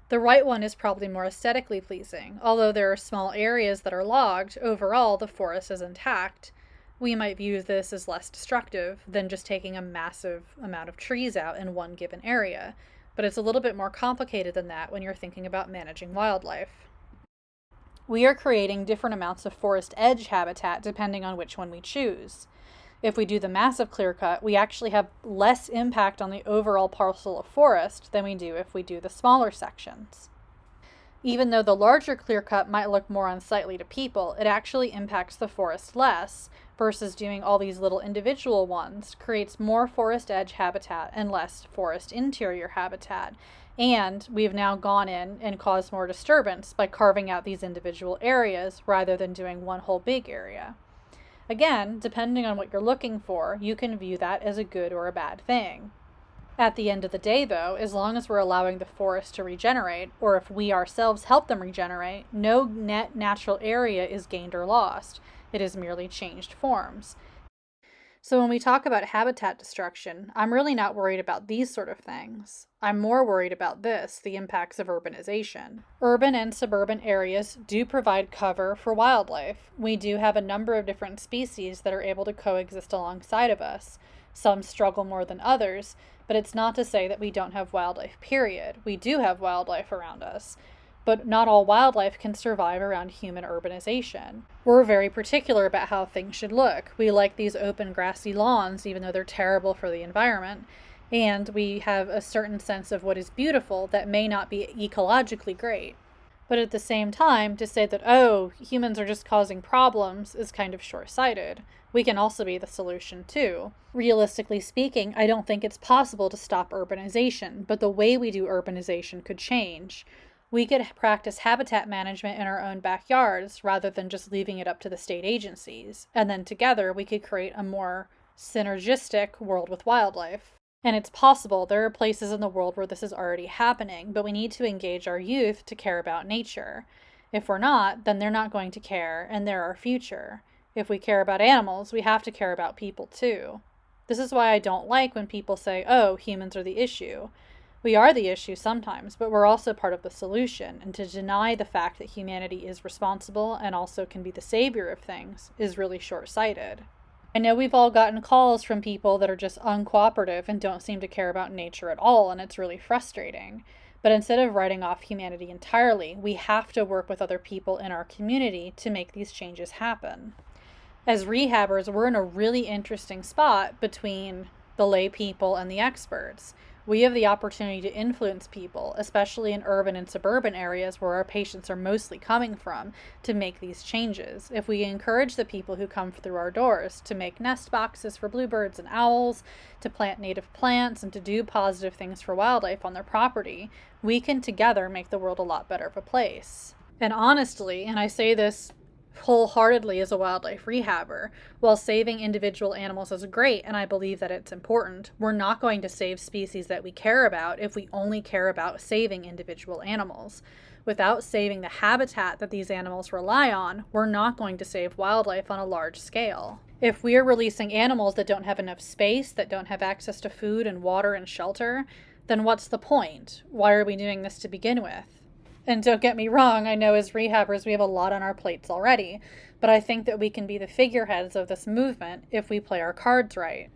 The right one is probably more aesthetically pleasing. Although there are small areas that are logged, overall the forest is intact. We might view this as less destructive than just taking a massive amount of trees out in one given area, but it's a little bit more complicated than that when you're thinking about managing wildlife. We are creating different amounts of forest edge habitat depending on which one we choose. If we do the massive clear cut, we actually have less impact on the overall parcel of forest than we do if we do the smaller sections. Even though the larger clear cut might look more unsightly to people, it actually impacts the forest less, versus doing all these little individual ones creates more forest edge habitat and less forest interior habitat. And we've now gone in and caused more disturbance by carving out these individual areas rather than doing one whole big area. Again, depending on what you're looking for, you can view that as a good or a bad thing. At the end of the day, though, as long as we're allowing the forest to regenerate, or if we ourselves help them regenerate, no net natural area is gained or lost. It is merely changed forms. So when we talk about habitat destruction, I'm really not worried about these sort of things. I'm more worried about this, the impacts of urbanization. Urban and suburban areas do provide cover for wildlife. We do have a number of different species that are able to coexist alongside of us. Some struggle more than others, but it's not to say that we don't have wildlife, period. We do have wildlife around us. But not all wildlife can survive around human urbanization. We're very particular about how things should look. We like these open grassy lawns, even though they're terrible for the environment. And we have a certain sense of what is beautiful that may not be ecologically great. But at the same time, to say that, oh, humans are just causing problems is kind of short-sighted. We can also be the solution too. Realistically speaking, I don't think it's possible to stop urbanization, but the way we do urbanization could change. We could practice habitat management in our own backyards rather than just leaving it up to the state agencies. And then together we could create a more synergistic world with wildlife. And it's possible there are places in the world where this is already happening, but we need to engage our youth to care about nature. If we're not, then they're not going to care, and they're our future. If we care about animals, we have to care about people too. This is why I don't like when people say, oh, humans are the issue. We are the issue sometimes, but we're also part of the solution, and to deny the fact that humanity is responsible and also can be the savior of things is really short-sighted. I know we've all gotten calls from people that are just uncooperative and don't seem to care about nature at all, and it's really frustrating. But instead of writing off humanity entirely, we have to work with other people in our community to make these changes happen. As rehabbers, we're in a really interesting spot between the lay people and the experts. We have the opportunity to influence people, especially in urban and suburban areas where our patients are mostly coming from, to make these changes. If we encourage the people who come through our doors to make nest boxes for bluebirds and owls, to plant native plants, and to do positive things for wildlife on their property, we can together make the world a lot better of a place. And honestly, and I say this wholeheartedly as a wildlife rehabber, while saving individual animals is great, and I believe that it's important, we're not going to save species that we care about if we only care about saving individual animals. Without saving the habitat that these animals rely on, we're not going to save wildlife on a large scale. If we're releasing animals that don't have enough space, that don't have access to food and water and shelter, then what's the point? Why are we doing this to begin with? And don't get me wrong, I know as rehabbers we have a lot on our plates already, but I think that we can be the figureheads of this movement if we play our cards right.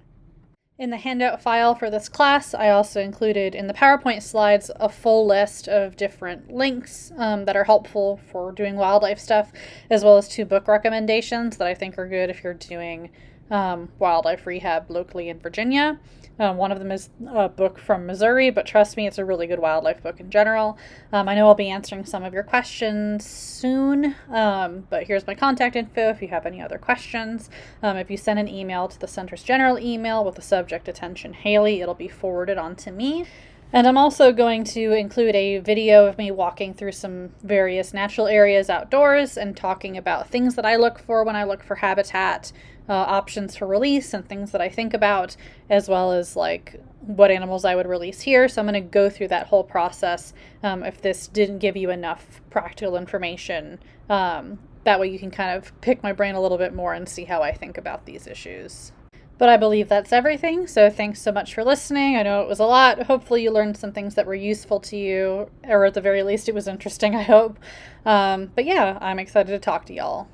In the handout file for this class, I also included in the PowerPoint slides a full list of different links that are helpful for doing wildlife stuff, as well as 2 book recommendations that I think are good if you're doing wildlife rehab locally in Virginia. One of them is a book from Missouri, but trust me, it's a really good wildlife book in general. I know I'll be answering some of your questions soon, but here's my contact info if you have any other questions. If you send an email to the center's general email with the subject "Attention Haley," it'll be forwarded on to me. And I'm also going to include a video of me walking through some various natural areas outdoors and talking about things that I look for when I look for habitat, options for release, and things that I think about, as well as like what animals I would release here. So I'm going to go through that whole process. If this didn't give you enough practical information, that way you can kind of pick my brain a little bit more and see how I think about these issues. But I believe that's everything, so thanks so much for listening. I know it was a lot. Hopefully you learned some things that were useful to you, or at the very least it was interesting, I hope. But yeah, I'm excited to talk to y'all.